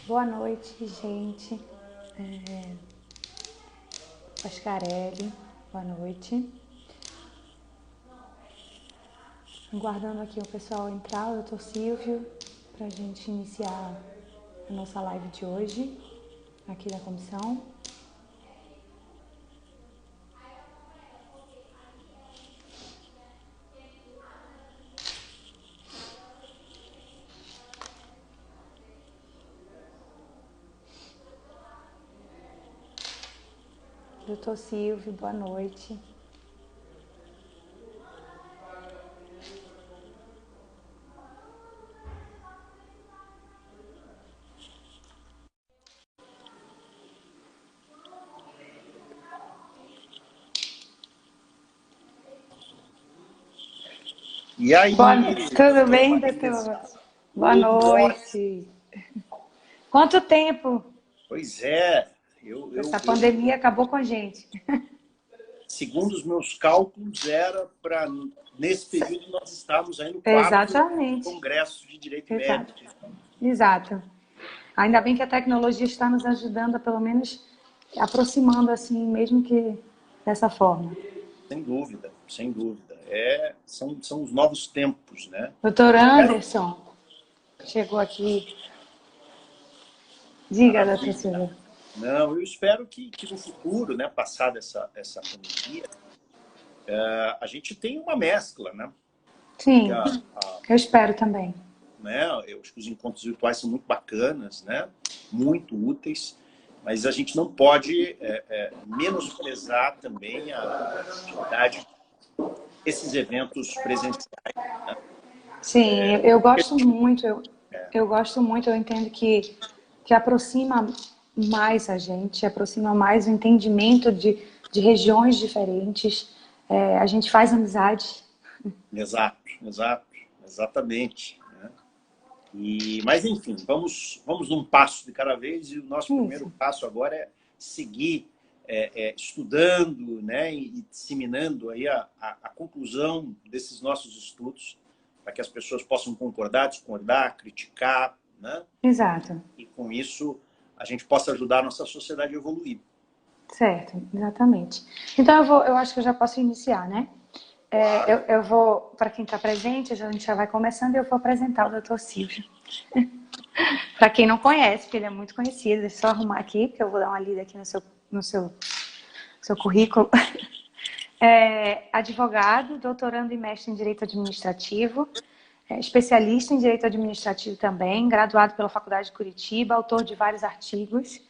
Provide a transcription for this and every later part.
Boa noite, gente. Pascarelli, boa noite. Aguardando aqui o pessoal entrar, o doutor Silvio, para a gente iniciar a nossa live de hoje, aqui da comissão. Doutor Silvio, boa noite. E aí, Tudo bem, Marisa? doutor? Boa Tudo ótimo. noite. Quanto tempo? Pois é, eu, Essa eu, pandemia acabou com a gente. segundo os meus cálculos, era para, nesse período, nós estávamos aí no quarto Exatamente. Congresso de Direito Exato. Médico. Exato. Ainda bem que a tecnologia está nos ajudando a, pelo menos, aproximando assim, mesmo que dessa forma. Sem dúvida, sem dúvida. São os novos tempos, né? Doutor Espero. Anderson, chegou aqui. Diga, doutor Maravilha. Silvia. Não, eu espero que no futuro, né, passada essa pandemia, a gente tenha uma mescla, né? Que Sim, eu espero também. né? Eu acho que os encontros virtuais são muito bacanas, né? Muito úteis, mas a gente não pode menosprezar também a atividade desses eventos presenciais. Sim, eu gosto muito, eu gosto muito, eu entendo que aproxima mais a gente, aproxima mais o entendimento de regiões diferentes. A gente faz amizade. Exato, exato, exatamente. Né? Mas, enfim, vamos num passo de cada vez e o nosso primeiro Isso, passo agora é seguir estudando, né, e disseminando aí a conclusão desses nossos estudos para que as pessoas possam concordar, discordar, criticar, né? exato, E com isso a gente possa ajudar a nossa sociedade a evoluir. certo, exatamente. Então eu acho que eu já posso iniciar, né? Claro. Eu vou, para quem está presente, a gente já vai começando e eu vou apresentar o doutor Silvio. Para quem não conhece, porque ele é muito conhecido, deixa eu só arrumar aqui, porque eu vou dar uma lida aqui no seu currículo. Advogado, doutorando e mestre em Direito Administrativo, especialista em Direito Administrativo também, graduado pela Faculdade de Curitiba, autor de vários artigos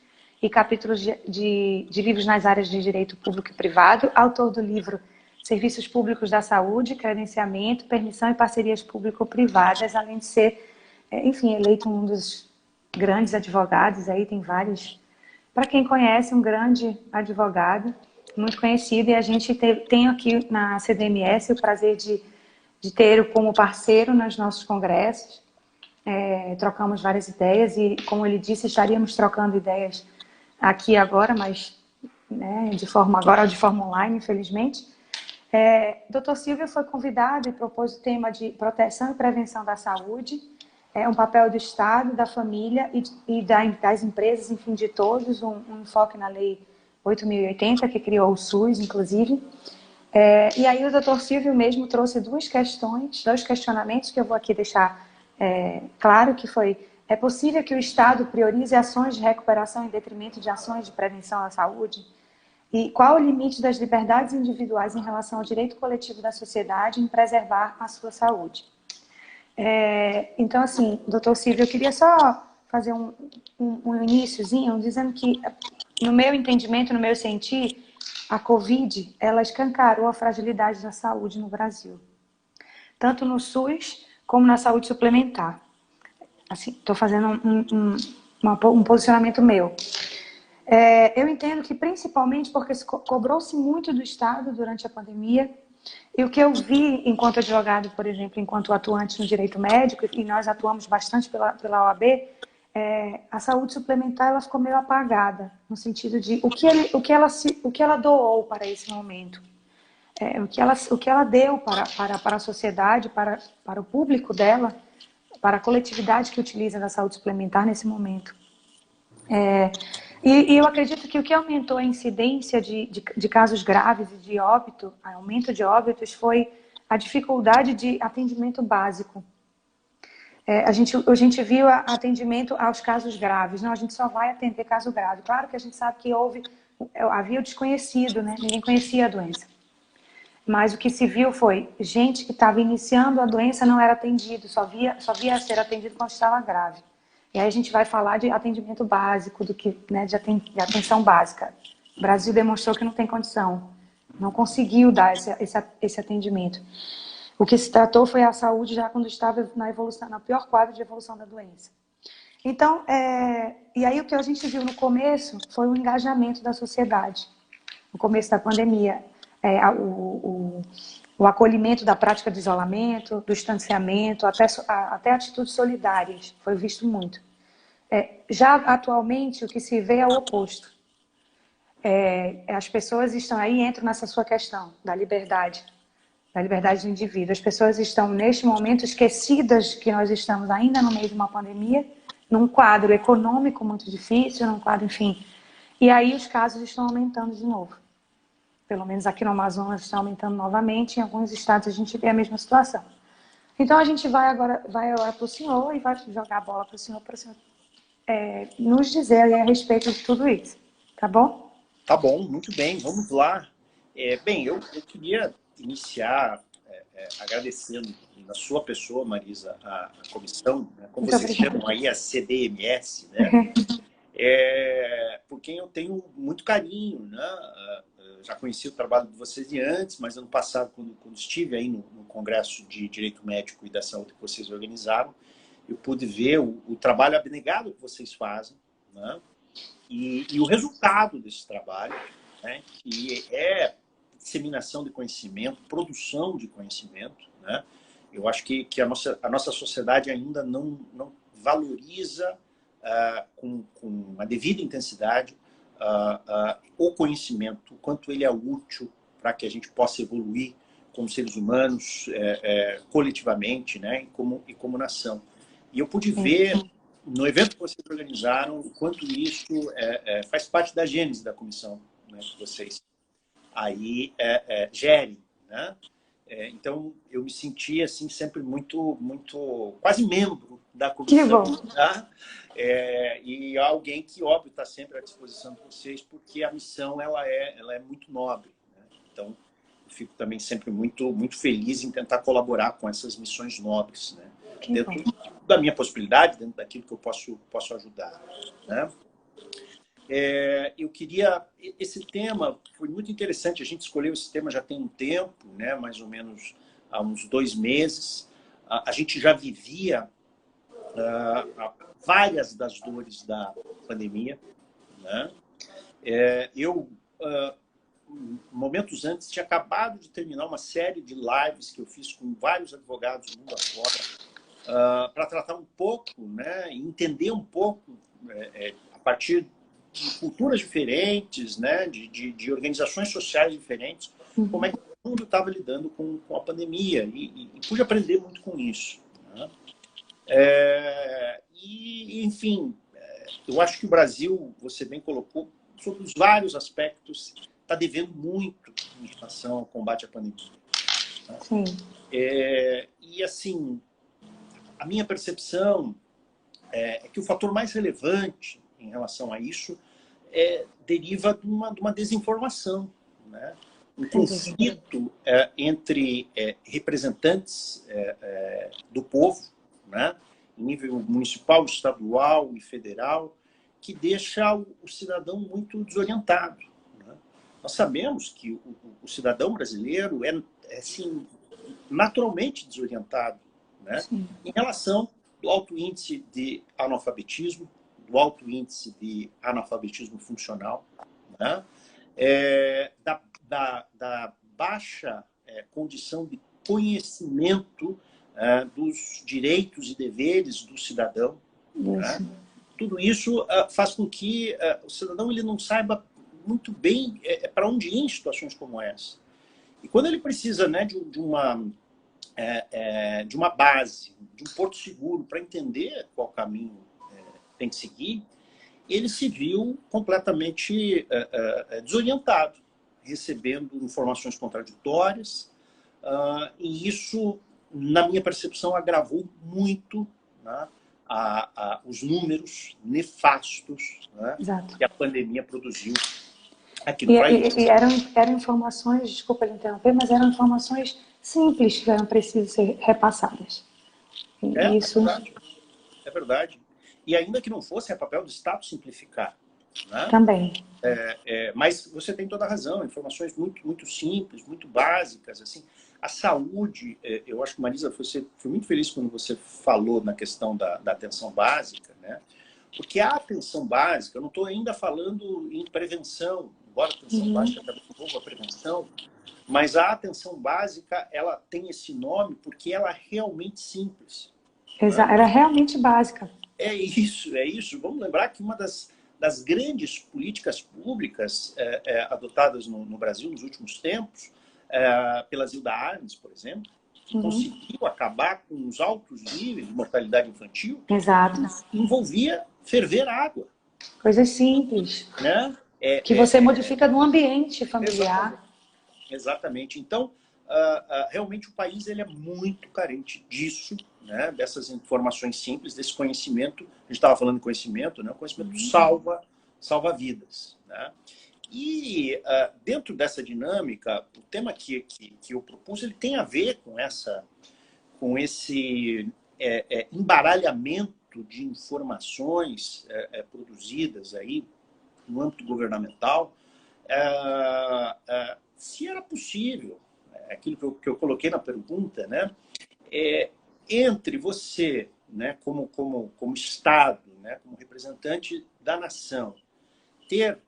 e capítulos de livros nas áreas de Direito Público e Privado, autor do livro Serviços Públicos da Saúde, Credenciamento, Permissão e Parcerias Público-Privadas, além de ser, enfim, eleito um dos grandes advogados, aí tem vários. Para quem conhece, um grande advogado, muito conhecido, e a gente tem aqui na CDMS o prazer de ter-o como parceiro nos nossos congressos. Trocamos várias ideias e, como ele disse, estaríamos trocando ideias aqui agora, mas né, de forma online, infelizmente. Dr. Silvio foi convidado e propôs o tema de proteção e prevenção da saúde, um papel do Estado, da família das empresas, enfim, de todos, um enfoque na Lei 8.080, que criou o SUS, inclusive. E aí o doutor Silvio mesmo trouxe duas questões, dois questionamentos que eu vou aqui deixar claro, que foi: é possível que o Estado priorize ações de recuperação em detrimento de ações de prevenção à saúde? E qual o limite das liberdades individuais em relação ao direito coletivo da sociedade em preservar a sua saúde? Então, assim, doutor Silvio, eu queria só fazer um iniciozinho dizendo que, no meu entendimento, no meu sentir, a Covid, ela escancarou a fragilidade da saúde no Brasil, tanto no SUS como na saúde suplementar. Assim, estou fazendo um posicionamento meu. Eu entendo que principalmente porque cobrou-se muito do Estado durante a pandemia, e o que eu vi enquanto advogado, por exemplo, enquanto atuante no direito médico, e nós atuamos bastante pela OAB, a saúde suplementar ela ficou meio apagada, no sentido de o que ela doou para esse momento, o que ela deu para a sociedade, para o público dela, para a coletividade que utiliza da saúde suplementar nesse momento. E eu acredito que o que aumentou a incidência de casos graves e de óbito, aumento de óbitos, foi a dificuldade de atendimento básico. A gente viu atendimento aos casos graves. Não, a gente só vai atender caso grave. Claro que a gente sabe que havia o desconhecido, né? Ninguém conhecia a doença. Mas o que se viu foi gente que estava iniciando a doença não era atendido, só via ser atendido quando estava grave. E aí a gente vai falar de atendimento básico, né, de atenção básica. O Brasil demonstrou que não tem condição, não conseguiu dar esse atendimento. O que se tratou foi a saúde já quando estava na pior quadro de evolução da doença. Então, e aí o que a gente viu no começo foi o engajamento da sociedade. No começo da pandemia, o acolhimento da prática de isolamento, do distanciamento, até atitudes solidárias, foi visto muito. Já atualmente, o que se vê é o oposto. As pessoas estão aí, entram nessa sua questão da liberdade do indivíduo. As pessoas estão, neste momento, esquecidas que nós estamos ainda no meio de uma pandemia, num quadro econômico muito difícil, num quadro, enfim. E aí os casos estão aumentando de novo. Pelo menos aqui no Amazonas está aumentando novamente, em alguns estados a gente vê a mesma situação. Então a gente vai agora para o senhor e vai jogar a bola para o senhor nos dizer a respeito de tudo isso. Tá bom? Tá bom, muito bem, vamos lá. Bem, eu queria iniciar agradecendo na sua pessoa, Marisa, a comissão, né, como vocês chamam aí, a CDMS, né? Por quem eu tenho muito carinho, né? Já conheci o trabalho de vocês de antes, mas ano passado, quando estive aí no Congresso de Direito Médico e da Saúde que vocês organizaram, eu pude ver o trabalho abnegado que vocês fazem, né? E o resultado desse trabalho, né? Que é disseminação de conhecimento, produção de conhecimento, né? Eu acho que a nossa sociedade ainda não valoriza com a devida intensidade o conhecimento, o quanto ele é útil para que a gente possa evoluir como seres humanos, coletivamente, né? e como nação. E eu pude ver, no evento que vocês organizaram, o quanto isso faz parte da gênese da comissão, né? Que vocês aí gerem, né? Então, eu me senti assim sempre muito, quase membro da comissão, tá? E alguém que, óbvio, está sempre à disposição de vocês, porque a missão ela é muito nobre, né? Então, eu fico também sempre muito feliz em tentar colaborar com essas missões nobres, né? Dentro da minha possibilidade, dentro daquilo que eu posso ajudar, né? Eu queria... Esse tema foi muito interessante. A gente escolheu esse tema já tem um tempo, né? Mais ou menos há uns 2 meses. A gente já vivia várias das dores da pandemia, né? Momentos antes, tinha acabado de terminar uma série de lives que eu fiz com vários advogados do mundo afora, para tratar um pouco, né? E entender um pouco, a partir de culturas diferentes, né? De organizações sociais diferentes, como é que o mundo estava lidando com a pandemia. E pude aprender muito com isso, né? Enfim, eu acho que o Brasil, você bem colocou, sobre os vários aspectos, está devendo muito em relação ao combate à pandemia. Tá? Sim. E, assim, a minha percepção é que o fator mais relevante em relação a isso deriva de uma desinformação, né? Um conflito entre representantes do povo, né? Em nível municipal, estadual e federal, que deixa o cidadão muito desorientado, né? Nós sabemos que o cidadão brasileiro é assim, naturalmente desorientado, né? Em relação do alto índice de analfabetismo, do alto índice de analfabetismo funcional, né? Da baixa condição de conhecimento dos direitos e deveres do cidadão, né? Tudo isso faz com que o cidadão ele não saiba muito bem para onde ir em situações como essa. E quando ele precisa, né, de uma base, de um porto seguro para entender qual caminho tem que seguir, ele se viu completamente desorientado, recebendo informações contraditórias, e isso, na minha percepção, agravou muito, né, os números nefastos, né, que a pandemia produziu aqui no país. E eram informações, desculpa lhe interromper, mas eram informações simples que eram precisas ser repassadas. Isso... verdade. É verdade. E ainda que não fosse, é papel do Estado simplificar. Né? Também. Mas você tem toda a razão, informações muito, muito simples, muito básicas. Assim. A saúde, eu acho que, Marisa, você foi muito feliz quando você falou na questão da atenção básica, né? Porque a atenção básica, eu não estou ainda falando em prevenção, embora a atenção básica também envolva a prevenção, mas a atenção básica, ela tem esse nome porque ela é realmente simples. Exato, era realmente básica. É isso. Vamos lembrar que uma das grandes políticas públicas adotadas no Brasil nos últimos tempos, pela Zilda Arnes, por exemplo, que conseguiu acabar com os altos níveis de mortalidade infantil. Exato. Envolvia ferver água. Coisas simples. Né? Que você modifica no ambiente familiar. Exatamente. Então, realmente o país ele é muito carente disso, né? Dessas informações simples, desse conhecimento. A gente estava falando de conhecimento, né? O conhecimento salva vidas. Né? E dentro dessa dinâmica, o tema que eu propus, ele tem a ver com esse embaralhamento de informações produzidas aí no âmbito governamental, se era possível, aquilo que eu coloquei na pergunta, né, entre você, né, como Estado, né, como representante da nação, ter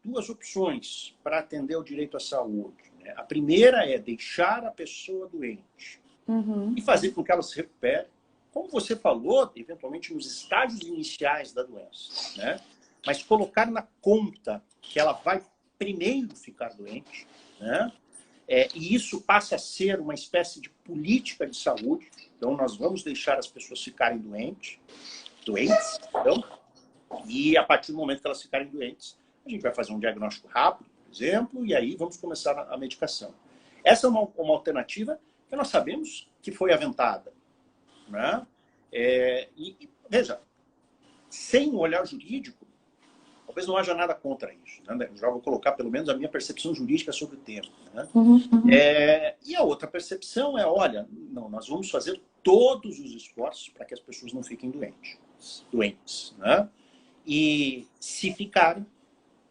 duas opções para atender o direito à saúde. Né? A primeira é deixar a pessoa doente e fazer com que ela se recupere, como você falou, eventualmente nos estágios iniciais da doença, né? Mas colocar na conta que ela vai primeiro ficar doente, né? E isso passa a ser uma espécie de política de saúde. Então, nós vamos deixar as pessoas ficarem doentes, então, e a partir do momento que elas ficarem doentes, a gente vai fazer um diagnóstico rápido, por exemplo, e aí vamos começar a medicação. Essa é uma alternativa que nós sabemos que foi aventada. Né? E veja, sem um olhar jurídico, talvez não haja nada contra isso. Né? Já vou colocar, pelo menos, a minha percepção jurídica sobre o tema. Né? E a outra percepção é, olha, não, nós vamos fazer todos os esforços para que as pessoas não fiquem doentes. Né? E se ficarem,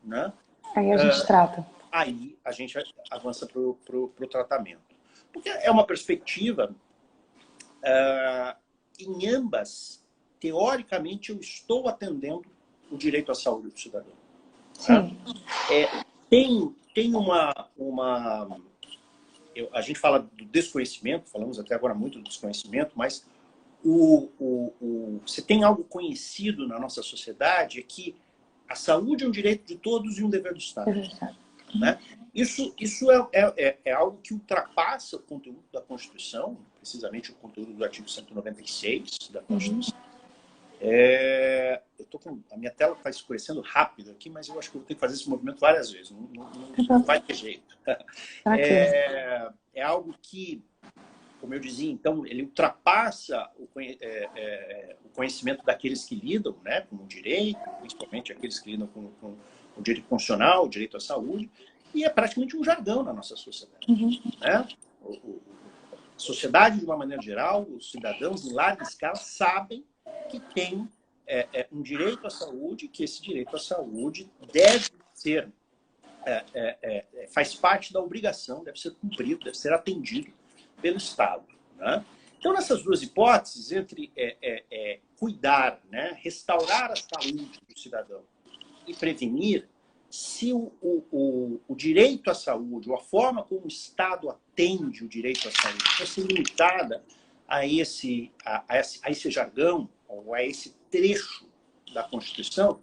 né? Aí a gente trata. Aí a gente avança para o tratamento. Porque é uma perspectiva... em ambas, teoricamente, eu estou atendendo o direito à saúde do cidadão. Sim. Tem a gente fala do desconhecimento, falamos até agora muito do desconhecimento, mas se tem algo conhecido na nossa sociedade é que a saúde é um direito de todos e um dever do Estado. Né? Isso é algo que ultrapassa o conteúdo da Constituição, precisamente o conteúdo do artigo 196 da Constituição. A minha tela está escurecendo rápido aqui, mas eu acho que eu vou ter que fazer esse movimento várias vezes. Não vai ter jeito. É algo que, como eu dizia, então, ele ultrapassa o conhecimento daqueles que lidam, né, com o direito, principalmente aqueles que lidam com o direito constitucional, o direito à saúde, e é praticamente um jargão na nossa sociedade. Né? A sociedade, de uma maneira geral, os cidadãos, em larga escala, sabem que tem um direito à saúde, que esse direito à saúde deve ser, faz parte da obrigação, deve ser cumprido, deve ser atendido pelo Estado. Né? Então, nessas duas hipóteses, entre cuidar, né, restaurar a saúde do cidadão e prevenir, se o direito à saúde, ou a forma como o Estado atende o direito à saúde, fosse limitada a esse jargão, ou a esse trecho da Constituição,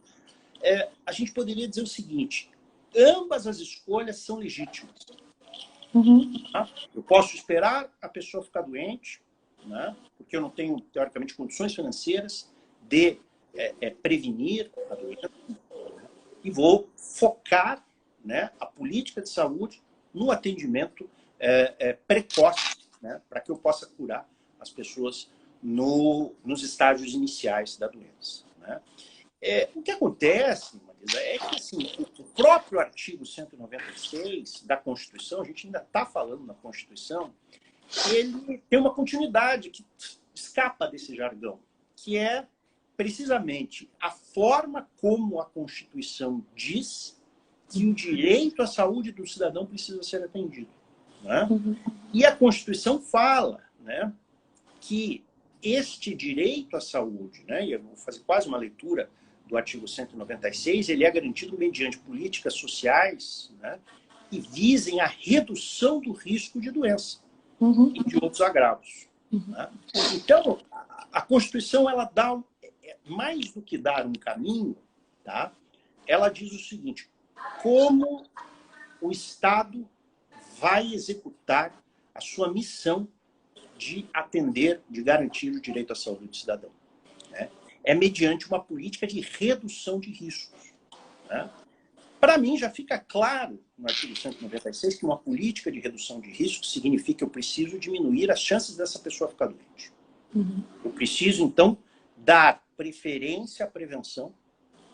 a gente poderia dizer o seguinte: ambas as escolhas são legítimas. Tá? Eu posso esperar a pessoa ficar doente, né, porque eu não tenho, teoricamente, condições financeiras de prevenir a doença e vou focar, né, a política de saúde no atendimento precoce, né, para que eu possa curar as pessoas nos estágios iniciais da doença. Né? O que acontece, Marisa, é que assim, o próprio artigo 196 da Constituição, a gente ainda está falando na Constituição, ele tem uma continuidade que escapa desse jargão, que é precisamente a forma como a Constituição diz que o direito à saúde do cidadão precisa ser atendido. Né? E a Constituição fala, né, que este direito à saúde, né, e eu vou fazer quase uma leitura do artigo 196, ele é garantido mediante políticas sociais, né, que visem a redução do risco de doença e de outros agravos. Né? Então, a Constituição, ela dá, mais do que dar um caminho, tá? Ela diz o seguinte: como o Estado vai executar a sua missão de atender, de garantir o direito à saúde do cidadão. Né? É mediante uma política de redução de riscos. Né? Para mim, já fica claro no artigo 196 que uma política de redução de riscos significa que eu preciso diminuir as chances dessa pessoa ficar doente. Eu preciso, então, dar preferência à prevenção,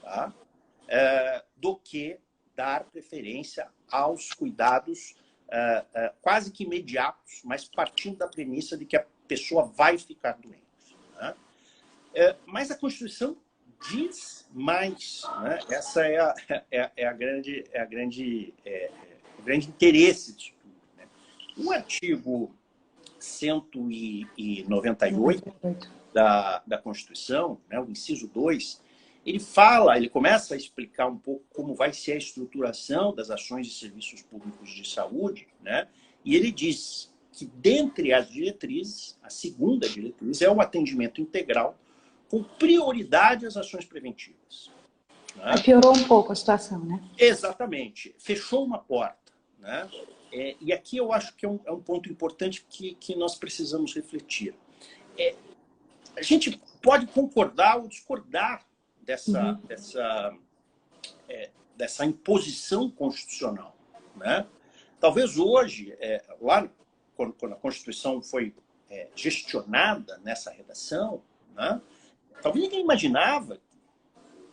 tá? Do que dar preferência aos cuidados quase que imediatos, mas partindo da premissa de que a pessoa vai ficar doente. Né? Mas a Constituição diz mais. Né? Essa o grande interesse disso tudo. Né? O artigo 198 da Constituição, né, o inciso 2, ele começa a explicar um pouco como vai ser a estruturação das ações e serviços públicos de saúde, né? E ele diz que, dentre as diretrizes, a segunda diretriz é o atendimento integral com prioridade às ações preventivas. Né? Piorou um pouco a situação, né? Exatamente. Fechou uma porta. Né? E aqui eu acho que é um ponto importante que nós precisamos refletir. A gente pode concordar ou discordar dessa imposição constitucional. Né? Talvez hoje, lá quando a Constituição foi gestionada nessa redação, né? Talvez ninguém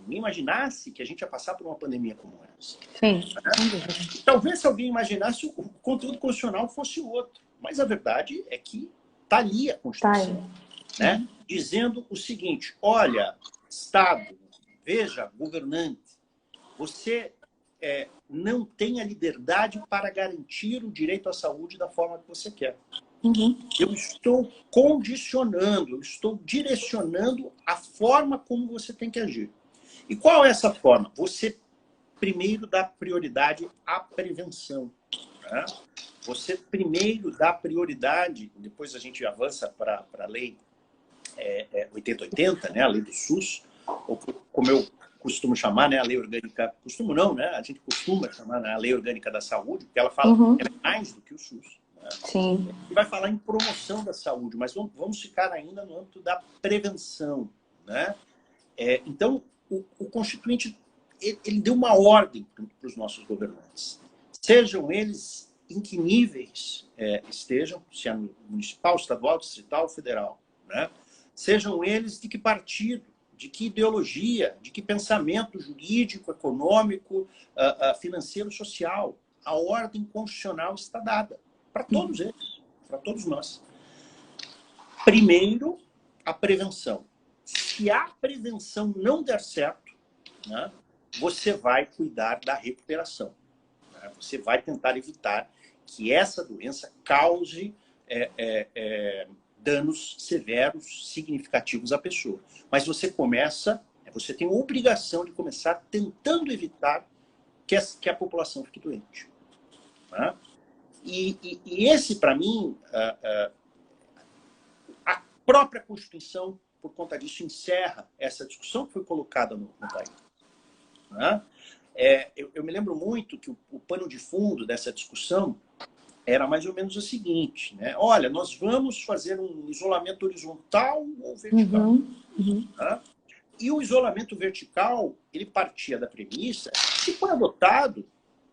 imaginasse que a gente ia passar por uma pandemia como essa. Sim. Né? Talvez se alguém imaginasse o conteúdo constitucional fosse outro. Mas a verdade é que está ali a Constituição. Tá. Né? Dizendo o seguinte: olha, Estado, veja, governante, você não tem a liberdade para garantir o direito à saúde da forma que você quer. Eu estou condicionando, eu estou direcionando a forma como você tem que agir. E qual é essa forma? Você primeiro dá prioridade à prevenção. Né? Você primeiro dá prioridade, depois a gente avança para a lei 8080, né? A lei do SUS, ou como eu costumo chamar, né? A lei orgânica, costumo não, né? A gente costuma chamar, né, a lei orgânica da saúde, porque ela fala ela é mais do que o SUS. Né? Sim. E vai falar em promoção da saúde, mas vamos ficar ainda no âmbito da prevenção. Né? Então, o Constituinte ele deu uma ordem para os nossos governantes. Sejam eles em que níveis estejam, se é no municipal, estadual, distrital, federal. Né? Sejam eles de que partido, de que ideologia, de que pensamento jurídico, econômico, financeiro, social. A ordem constitucional está dada para todos eles, para todos nós. Primeiro, a prevenção. Se a prevenção não der certo, né, você vai cuidar da recuperação. Né? Você vai tentar evitar que essa doença cause danos severos, significativos à pessoa. Mas você tem a obrigação de começar tentando evitar que a população fique doente. Né? E esse, para mim, a própria Constituição, por conta disso, encerra essa discussão que foi colocada no país. Né? Eu me lembro muito que o pano de fundo dessa discussão era mais ou menos o seguinte, né? Olha, nós vamos fazer um isolamento horizontal ou vertical. Né? E o isolamento vertical, ele partia da premissa que foi adotado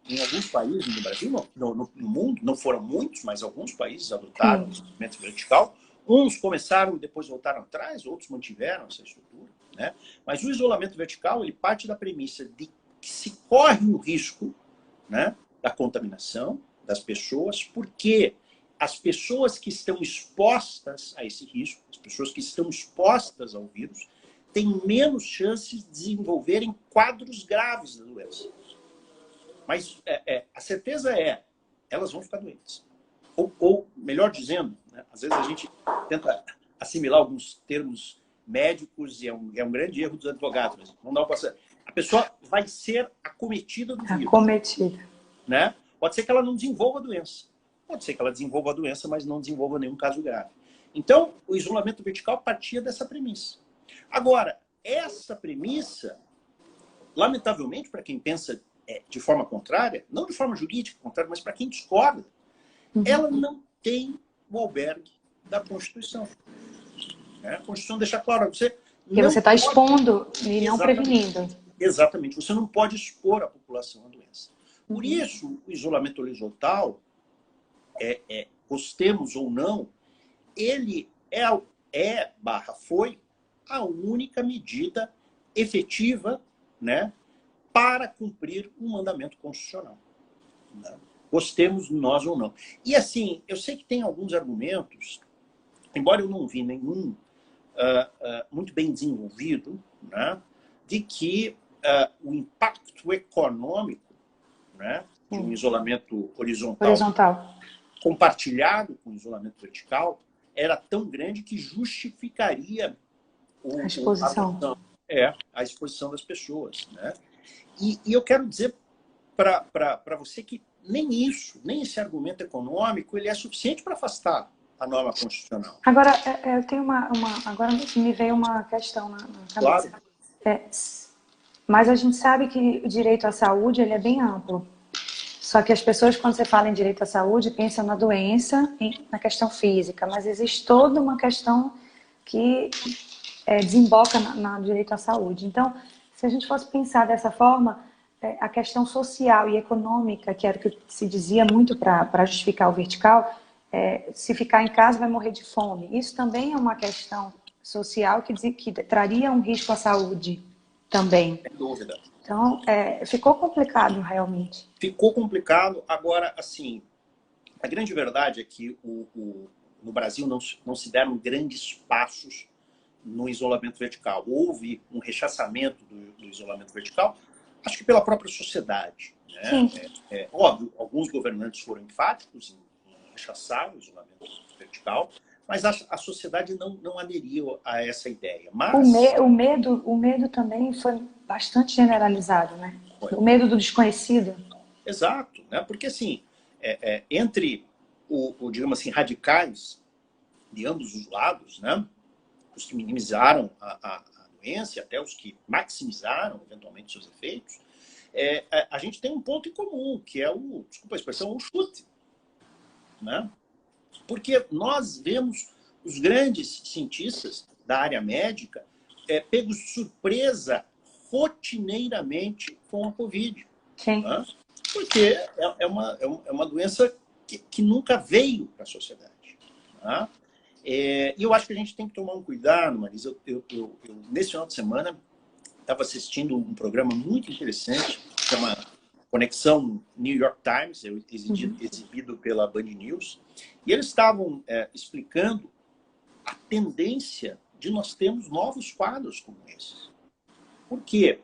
em alguns países no Brasil, no mundo, não foram muitos, mas alguns países adotaram o isolamento vertical. Uns começaram e depois voltaram atrás, outros mantiveram essa estrutura, né? Mas o isolamento vertical, ele parte da premissa de que se corre o risco, né, da contaminação das pessoas, porque as pessoas que estão expostas a esse risco, as pessoas que estão expostas ao vírus, têm menos chances de desenvolverem quadros graves da doença. Mas a certeza é, elas vão ficar doentes. Ou melhor dizendo, né, às vezes a gente tenta assimilar alguns termos médicos e é um grande erro dos advogados. Não dá para... A pessoa vai ser acometida do vírus. Acometida. Né? Pode ser que ela não desenvolva a doença. Pode ser que ela desenvolva a doença, mas não desenvolva nenhum caso grave. Então, o isolamento vertical partia dessa premissa. Agora, essa premissa, lamentavelmente, para quem pensa de forma contrária, não de forma jurídica contrária, mas para quem discorda, ela não tem o albergue da Constituição. A Constituição deixa claro, você está expondo e não prevenindo. Exatamente, você não pode expor a população à doença. Por isso, o isolamento horizontal, gostemos ou não, ele foi a única medida efetiva, né, para cumprir um mandamento constitucional. Né? Gostemos nós ou não. E assim, eu sei que tem alguns argumentos, embora eu não vi nenhum muito bem desenvolvido, né, de que o impacto econômico, né, de um isolamento horizontal compartilhado com o isolamento vertical era tão grande que justificaria a exposição. A exposição das pessoas. Né? E eu quero dizer para você que nem esse argumento econômico, ele é suficiente para afastar a norma constitucional. Agora, eu tenho agora me veio uma questão na cabeça. Claro. Mas a gente sabe que o direito à saúde ele é bem amplo. Só que as pessoas, quando você fala em direito à saúde, pensam na doença, na questão física. Mas existe toda uma questão que desemboca no direito à saúde. Então, se a gente fosse pensar dessa forma, a questão social e econômica, que era o que se dizia muito para justificar o vertical, se ficar em casa vai morrer de fome. Isso também é uma questão social que traria um risco à saúde também. Sem dúvida. Então, ficou complicado realmente. Ficou complicado. Agora, assim, a grande verdade é que no Brasil não se deram grandes passos no isolamento vertical. Houve um rechaçamento do isolamento vertical, acho que pela própria sociedade. Né? Óbvio, alguns governantes foram enfáticos em rechaçar o isolamento vertical, mas a sociedade não aderiu a essa ideia. Mas... O medo também foi bastante generalizado, né? O medo do desconhecido. Exato, né? Porque assim, entre digamos assim, radicais de ambos os lados, né? Os que minimizaram a doença, até os que maximizaram eventualmente seus efeitos, a gente tem um ponto em comum, que é desculpa a expressão, o chute. Né? Porque nós vemos os grandes cientistas da área médica pegos de surpresa rotineiramente com a Covid. Sim. Né? Porque é uma doença que nunca veio para a sociedade. Né? E eu acho que a gente tem que tomar um cuidado, Marisa. Eu nesse final de semana, estava assistindo um programa muito interessante, que chama Conexão New York Times, exibido pela Band News, e eles estavam explicando a tendência de nós termos novos quadros como esses. Por quê?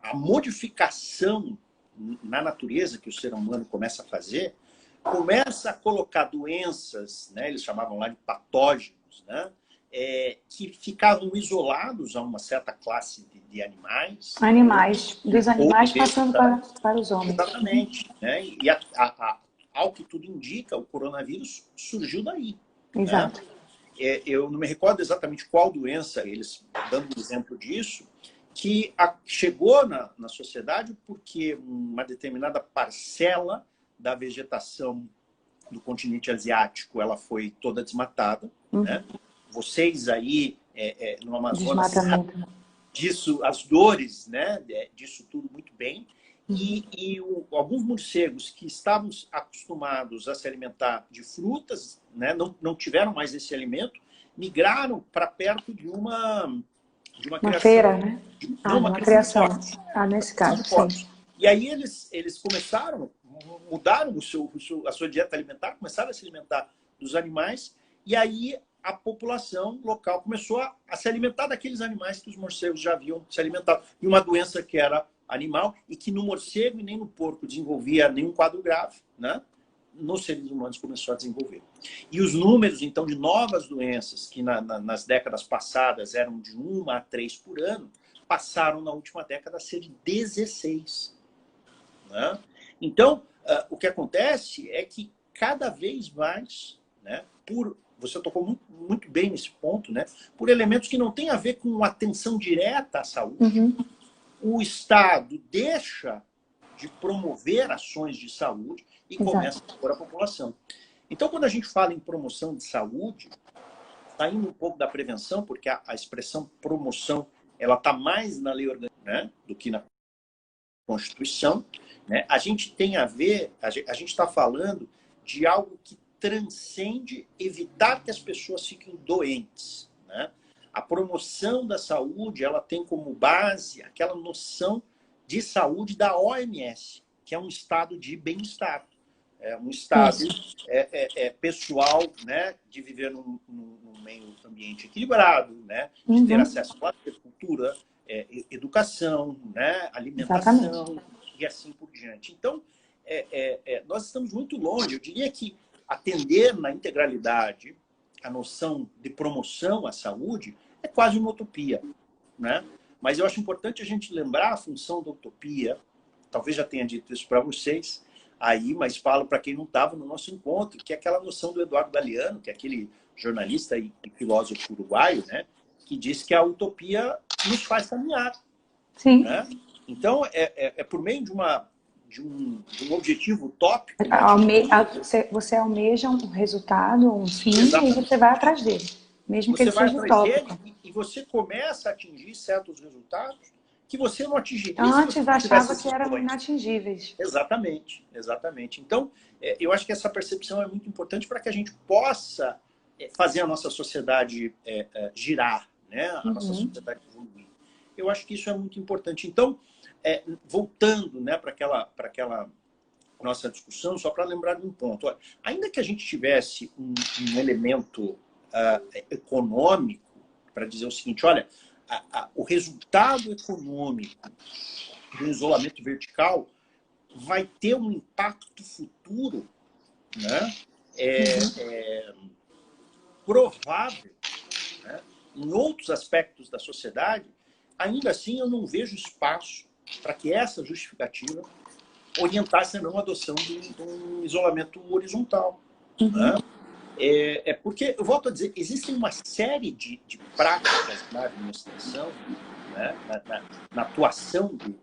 A modificação na natureza que o ser humano começa a fazer, começa a colocar doenças, né, eles chamavam lá de patógenos, né, que ficavam isolados a uma certa classe de animais. Dos animais passando para os homens. Exatamente. Né? E ao que tudo indica, o coronavírus surgiu daí. Exato. Né? Eu não me recordo exatamente qual doença, eles dando um exemplo disso, que chegou na sociedade porque uma determinada parcela da vegetação do continente asiático ela foi toda desmatada, né? vocês aí no Amazonas Desmatamento. disso, as dores, né, disso tudo muito bem. Alguns morcegos que estavam acostumados a se alimentar de frutas, né, não tiveram mais esse alimento, migraram para perto de uma criação. Feira, né? Uma criação. Nesse caso, sim. E aí eles começaram, mudaram a sua dieta alimentar, começaram a se alimentar dos animais, e aí a população local começou a se alimentar daqueles animais que os morcegos já haviam se alimentado. E uma doença que era animal e que no morcego e nem no porco desenvolvia nenhum quadro grave, né? Nos seres humanos começou a desenvolver. E os números, então, de novas doenças, que nas décadas passadas eram de 1 a 3 por ano, passaram na última década a ser de 16. Né? Então, o que acontece é que cada vez mais, né, você tocou muito bem nesse ponto, né, por elementos que não têm a ver com atenção direta à saúde, o Estado deixa de promover ações de saúde e começa a pôr a população. Então, quando a gente fala em promoção de saúde, está indo um pouco da prevenção, porque a expressão promoção ela está mais na lei orgânica, né, do que na Constituição. Né? A gente tem a ver, a gente está falando de algo que transcende evitar que as pessoas fiquem doentes. Né? A promoção da saúde ela tem como base aquela noção de saúde da OMS, que é um estado de bem-estar. É um estado pessoal, né, de viver num meio ambiente equilibrado, né, de ter acesso à cultura, educação, né, alimentação e assim por diante. Então, nós estamos muito longe. Eu diria que atender na integralidade a noção de promoção à saúde é quase uma utopia, né? Mas eu acho importante a gente lembrar a função da utopia. Talvez já tenha dito isso para vocês aí, mas falo para quem não estava no nosso encontro, que é aquela noção do Eduardo Galeano, que é aquele jornalista e filósofo uruguaio, né, que diz que a utopia nos faz caminhar. Sim. Né? Então, é por meio de um objetivo utópico. Você almeja um resultado, um fim, Exatamente. E você vai atrás dele, mesmo que ele seja utópico. E você começa a atingir certos resultados que você não atingiria. Antes achava que eram inatingíveis. Exatamente, exatamente. Então, eu acho que essa percepção é muito importante para que a gente possa fazer a nossa sociedade girar, né? A nossa sociedade evoluir. Eu acho que isso é muito importante. Então, voltando, né, para aquela nossa discussão, só para lembrar de um ponto. Olha, ainda que a gente tivesse um elemento econômico para dizer o seguinte, olha, o resultado econômico do isolamento vertical vai ter um impacto futuro, né, provável, né, em outros aspectos da sociedade. Ainda assim, eu não vejo espaço para que essa justificativa orientasse a não adoção de um isolamento horizontal. Né? Porque, eu volto a dizer, existem uma série de práticas na administração, né, na atuação do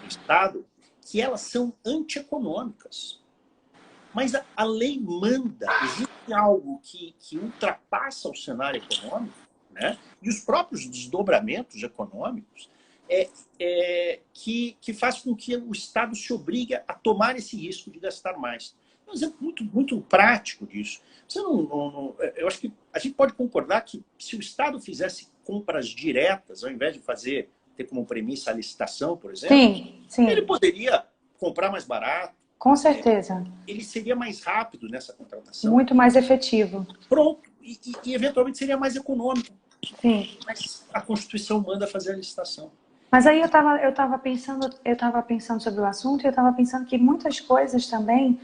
Estado, que elas são antieconômicas. Mas a lei manda, existe algo que ultrapassa o cenário econômico, né, e os próprios desdobramentos econômicos que faz com que o Estado se obrigue a tomar esse risco de gastar mais. Um exemplo muito prático disso. Eu acho que a gente pode concordar que se o Estado fizesse compras diretas, ao invés de ter como premissa a licitação, por exemplo, sim. Ele poderia comprar mais barato. Com certeza. Ele seria mais rápido nessa contratação. Muito mais efetivo. Pronto. E eventualmente seria mais econômico. Sim. Mas a Constituição manda fazer a licitação. Mas aí eu estava pensando sobre o assunto e eu estava pensando que muitas coisas também,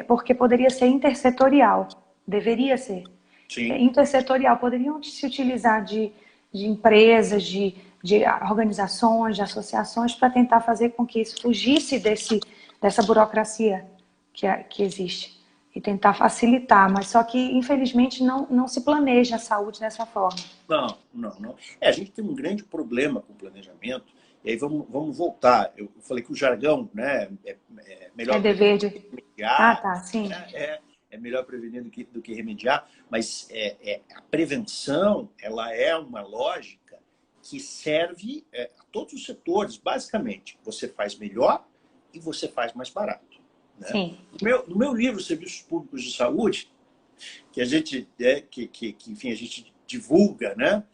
porque poderia ser intersetorial, deveria ser. Sim. Intersetorial, poderiam se utilizar de empresas, de organizações, de associações para tentar fazer com que isso fugisse dessa burocracia que existe e tentar facilitar, mas só que infelizmente não se planeja a saúde dessa forma. Não. A gente tem um grande problema com o planejamento, e aí vamos voltar. Eu falei que o jargão, né, melhor... É dever de... Tá, sim. é melhor prevenir do que remediar, mas a prevenção, ela é uma lógica que serve a todos os setores. Basicamente, você faz melhor e você faz mais barato. Né? Sim. No meu livro, Serviços Públicos de Saúde, que a gente, enfim, a gente divulga, né?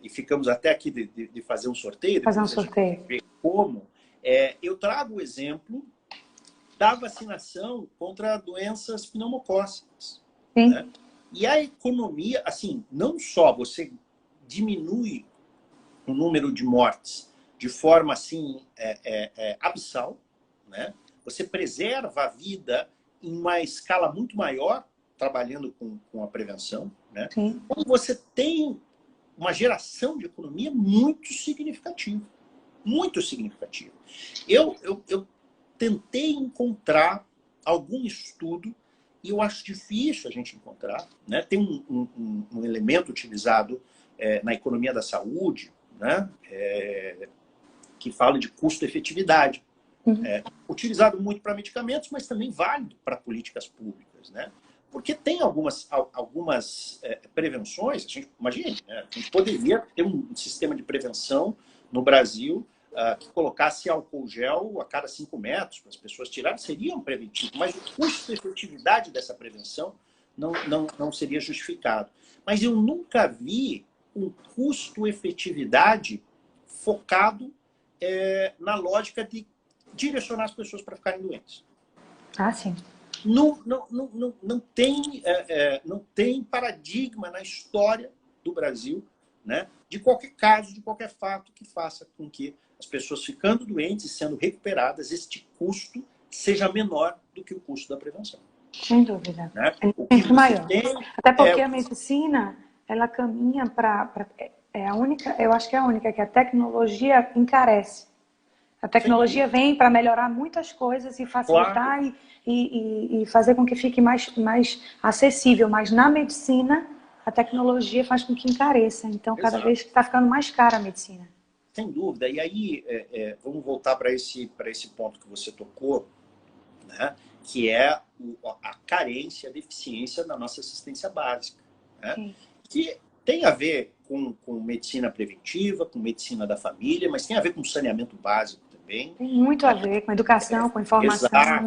E ficamos até aqui de fazer um sorteio. Fazer um sorteio. Ver como. Eu trago o exemplo da vacinação contra doenças pneumocócicas. Sim. Né? E a economia, assim, não só você diminui o número de mortes de forma assim abissal, né? Você preserva a vida em uma escala muito maior, trabalhando com a prevenção, né? Sim. Então você tem uma geração de economia muito significativa. Muito significativa. Eu tentei encontrar algum estudo, e eu acho difícil a gente encontrar, né? Tem um elemento utilizado na economia da saúde, né? Que fala de custo-efetividade. Uhum. Utilizado muito para medicamentos, mas também válido para políticas públicas, né? Porque tem algumas prevenções, a gente, imagine, né? A gente poderia ter um sistema de prevenção no Brasil que colocasse álcool gel a cada 5 metros para as pessoas tirarem, seria um preventivo, mas o custo-efetividade dessa prevenção não seria justificado. Mas eu nunca vi um custo-efetividade focado na lógica de direcionar as pessoas para ficarem doentes. Ah, sim. Não tem paradigma na história do Brasil, né, de qualquer caso, de qualquer fato que faça com que as pessoas ficando doentes e sendo recuperadas, este custo seja menor do que o custo da prevenção. Sem dúvida. Né? O que maior. Até porque a medicina, ela caminha para... a única, eu acho que é a única, que a tecnologia encarece. A tecnologia vem para melhorar muitas coisas e facilitar, claro, e fazer com que fique mais acessível. Mas na medicina, a tecnologia faz com que encareça. Então, cada vez está ficando mais cara a medicina. Sem dúvida. E aí, vamos voltar para esse ponto que você tocou, né? Que é a carência, a deficiência da nossa assistência básica. Né? Que tem a ver com medicina preventiva, com medicina da família, mas tem a ver com saneamento básico também. Tem muito a ver com educação, com informação,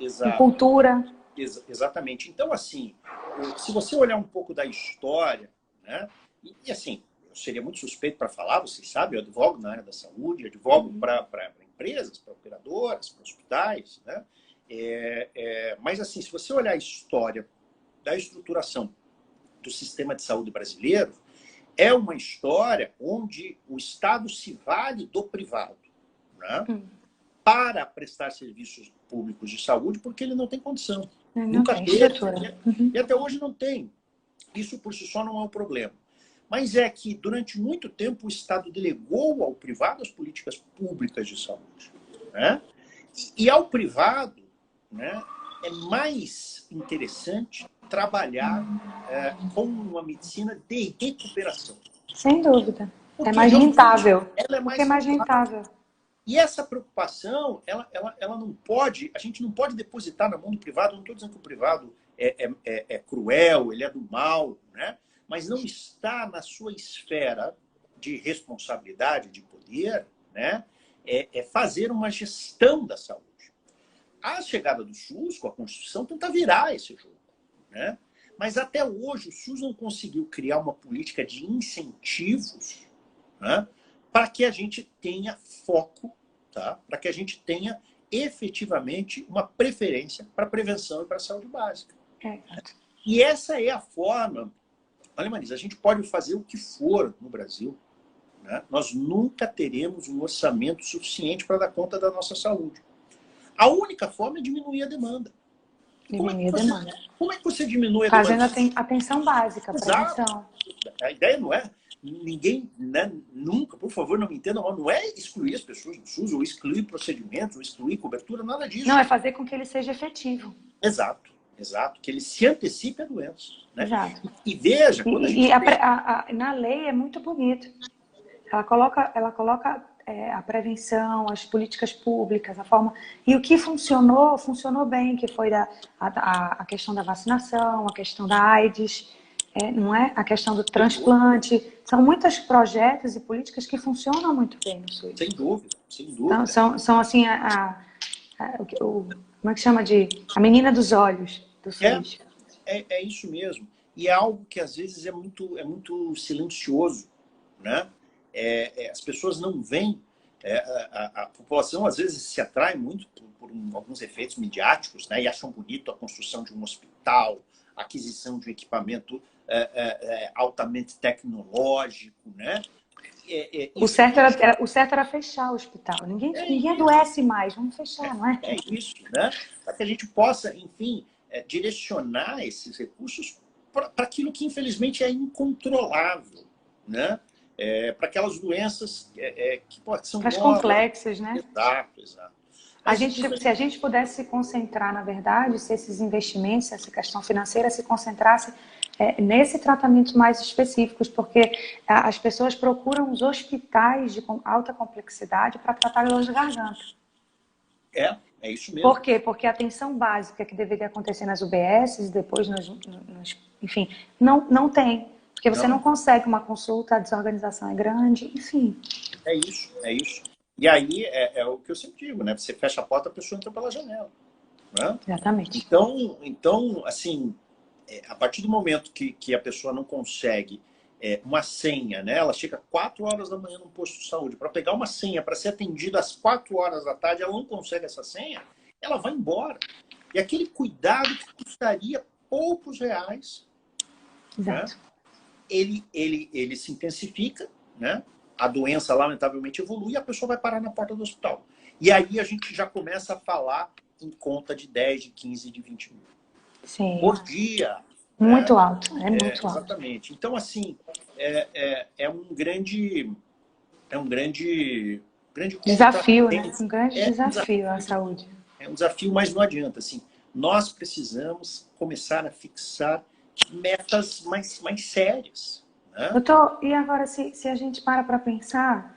exato. com cultura. Exatamente. Então, assim, se você olhar um pouco da história, né? E assim, eu seria muito suspeito para falar, vocês sabem, eu advogo na área da saúde, advogo para empresas, para operadoras, para hospitais, né? Mas, assim, se você olhar a história da estruturação do sistema de saúde brasileiro, é uma história onde o Estado se vale do privado, né? Para prestar serviços públicos de saúde, porque ele não tem condição. Nunca teve, e até hoje não tem. Isso por si só não é um problema. Mas é que, durante muito tempo, o Estado delegou ao privado as políticas públicas de saúde. Né? E ao privado, né, é mais interessante trabalhar com uma medicina de recuperação. Sem dúvida. É mais rentável. Ela é mais rentável. E essa preocupação, ela não pode, a gente não pode depositar na mão do privado. Não estou dizendo que o privado é cruel, ele é do mal, né? Mas não está na sua esfera de responsabilidade, de poder, né? Fazer uma gestão da saúde. A chegada do SUS, com a Constituição, tenta virar esse jogo, né? Mas até hoje o SUS não conseguiu criar uma política de incentivos, né, para que a gente tenha foco, tá? Para que a gente tenha efetivamente uma preferência para a prevenção e para a saúde básica. E essa é a forma... Olha, Marisa, a gente pode fazer o que for no Brasil, né? Nós nunca teremos um orçamento suficiente para dar conta da nossa saúde. A única forma é diminuir a demanda. Diminuir a demanda. Como é que você diminui a demanda? Fazendo atenção básica, prevenção. A ideia não é... Ninguém, né, nunca, por favor, não me entendam mal, não é excluir as pessoas do SUS, ou excluir procedimentos, ou excluir cobertura, nada disso. Não, é fazer com que ele seja efetivo. Exato. Que ele se antecipe a doença. Né? Exato. E veja... Quando a gente na lei é muito bonito. Ela coloca a prevenção, as políticas públicas, a forma... E o que funcionou, funcionou bem, que foi a questão da vacinação, a questão da AIDS, não é? A questão do transplante. São muitos projetos e políticas que funcionam muito bem no SUS. Sem dúvida, sem Então, dúvida. são assim, como é que chama a menina dos olhos do SUS. É isso mesmo. E é algo que às vezes é muito silencioso, né? As pessoas não veem. A população às vezes se atrai muito por alguns efeitos midiáticos, né? E acham bonito a construção de um hospital, a aquisição de um equipamento altamente tecnológico, né? O certo era fechar o hospital. Ninguém adoece mais, vamos fechar, não é? É isso, né? Para que a gente possa, enfim, direcionar esses recursos para aquilo que, infelizmente, é incontrolável, né? Para aquelas doenças que são para as novas. Complexas, né? Exato. Mas, se a gente pudesse se concentrar, na verdade, se esses investimentos, se essa questão financeira se concentrasse nesse tratamento mais específicos, porque as pessoas procuram os hospitais de alta complexidade para tratar dor de garganta. É isso mesmo. Por quê? Porque a atenção básica que deveria acontecer nas UBSs, depois enfim, não tem. Porque você não consegue uma consulta, a desorganização é grande, enfim. É isso. E aí é o que eu sempre digo, né? Você fecha a porta, a pessoa entra pela janela. Né? Exatamente. Então, assim, a partir do momento que a pessoa não consegue uma senha, né? Ela chega 4 horas da manhã no posto de saúde para pegar uma senha para ser atendida às 4 horas da tarde, ela não consegue essa senha, ela vai embora. E aquele cuidado que custaria poucos reais, exato, né? Ele se intensifica, né? A doença lamentavelmente evolui e a pessoa vai parar na porta do hospital. E aí a gente já começa a falar em conta de 10, de 15, de 20 mil. Sim. Por dia. Muito alto, muito alto. Exatamente. Então, assim, é um grande desafio, né? Um grande desafio à saúde. É um desafio, mas não adianta. Assim, nós precisamos começar a fixar metas mais sérias. Né? Doutor, e agora, se a gente para pensar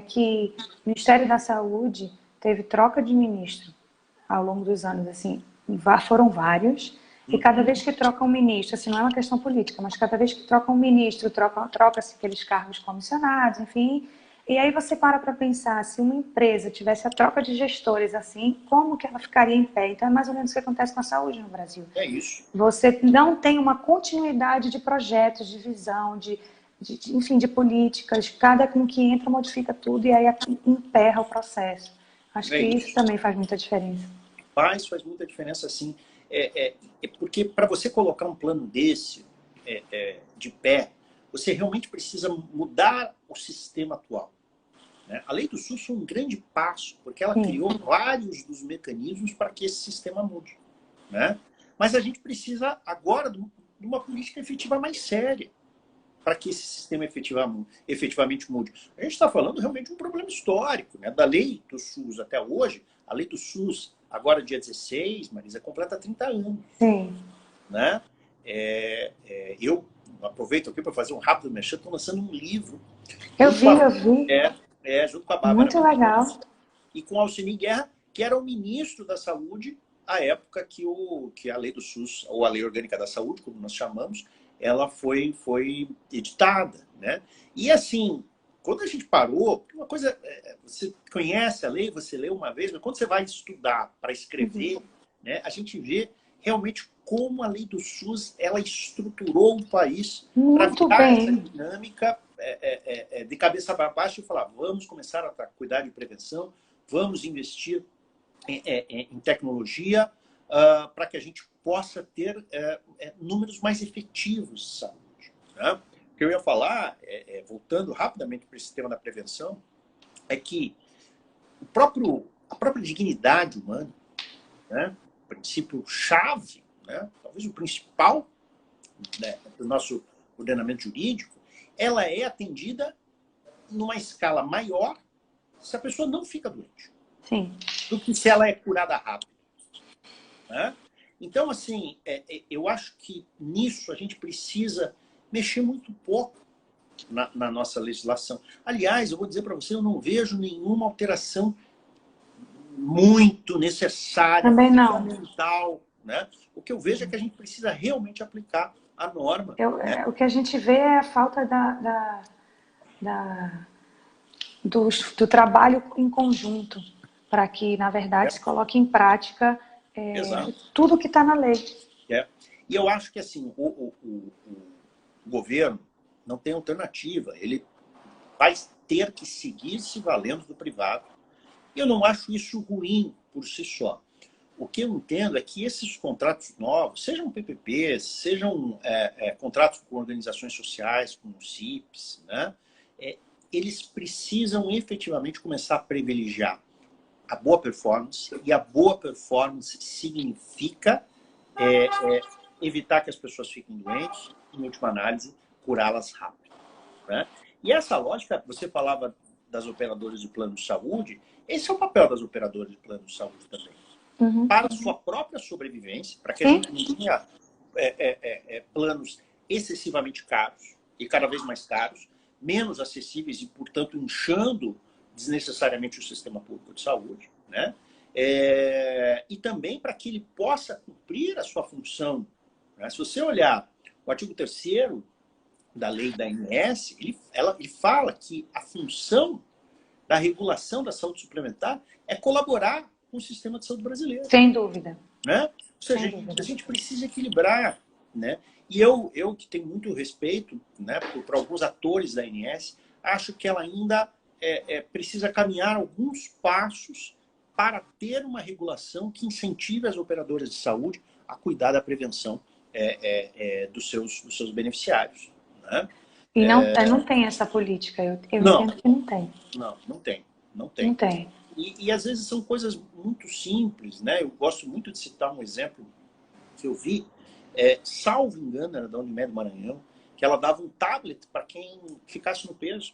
que o Ministério da Saúde teve troca de ministro ao longo dos anos, assim, foram vários, e cada vez que troca um ministro, assim, não é uma questão política, mas cada vez que troca um ministro, troca-se aqueles cargos comissionados, enfim. E aí você para pensar, se uma empresa tivesse a troca de gestores assim, como que ela ficaria em pé? Então é mais ou menos o que acontece com a saúde no Brasil. É isso. Você não tem uma continuidade de projetos, de visão, enfim, de políticas. Cada um que entra modifica tudo e aí emperra o processo. Acho que isso também faz muita diferença. Faz muita diferença, sim. Porque para você colocar um plano desse de pé, você realmente precisa mudar o sistema atual. Né? A Lei do SUS foi um grande passo, porque ela criou vários dos mecanismos para que esse sistema mude. Né? Mas a gente precisa agora de uma política efetiva mais séria para que esse sistema efetivamente mude. A gente está falando realmente de um problema histórico. Né? Da Lei do SUS até hoje, a Lei do SUS, agora dia 16, Marisa, completa 30 anos. Sim. Né? Eu aproveito aqui para fazer um rápido merchan, estou lançando um livro. Eu vi. Junto com a Bárbara. Muito legal. E com Alcini Guerra, que era o ministro da Saúde, à época que a Lei do SUS, ou a Lei Orgânica da Saúde, como nós chamamos, ela foi editada. Né? E assim, quando a gente parou, uma coisa, você conhece a lei, você lê uma vez, mas quando você vai estudar para escrever, né, a gente vê realmente como a Lei do SUS ela estruturou o país para virar essa dinâmica de cabeça para baixo e falar, vamos começar a cuidar de prevenção, vamos investir em tecnologia para que a gente possa ter números mais efetivos de saúde. Né? O que eu ia falar, voltando rapidamente para esse tema da prevenção, é que a própria dignidade humana, né, o princípio chave, né, talvez o principal, né, do nosso ordenamento jurídico, ela é atendida numa escala maior se a pessoa não fica doente. Sim. Do que se ela é curada rápido. Né? Então, assim, eu acho que nisso a gente precisa mexer muito pouco. na nossa legislação. Aliás, eu vou dizer para você, eu não vejo nenhuma alteração muito necessária, Também não. fundamental, né? O que eu vejo é que a gente precisa realmente aplicar a norma. Né? O que a gente vê é a falta do trabalho em conjunto, para que, na verdade, se coloque em prática tudo que está na lei. E eu acho que assim, o governo não tem alternativa. Ele vai ter que seguir se valendo do privado. Eu não acho isso ruim por si só. O que eu entendo é que esses contratos novos, sejam PPPs, sejam contratos com organizações sociais, como o CIPs, né? Eles precisam efetivamente começar a privilegiar a boa performance, e a boa performance significa evitar que as pessoas fiquem doentes, em última análise, curá-las rápido. Né? E essa lógica, você falava das operadoras de plano de saúde, esse é o papel das operadoras de plano de saúde também. Para a sua própria sobrevivência, para que a gente não tenha planos excessivamente caros e cada vez mais caros, menos acessíveis e, portanto, inchando desnecessariamente o sistema público de saúde, né? E também para que ele possa cumprir a sua função. Né? Se você olhar o artigo 3º da lei da ANS, ele fala que a função da regulação da saúde suplementar é colaborar com o sistema de saúde brasileiro. Sem dúvida. Né? Ou seja, a gente precisa equilibrar. Né? E eu que tenho muito respeito, né, por alguns atores da ANS, acho que ela ainda precisa caminhar alguns passos para ter uma regulação que incentive as operadoras de saúde a cuidar da prevenção dos seus beneficiários. Né? E não tem essa política, eu entendo que não tem. Não tem. E às vezes são coisas muito simples, né? Eu gosto muito de citar um exemplo que eu vi, salvo engano, era da Unimed Maranhão, que ela dava um tablet para quem ficasse no peso.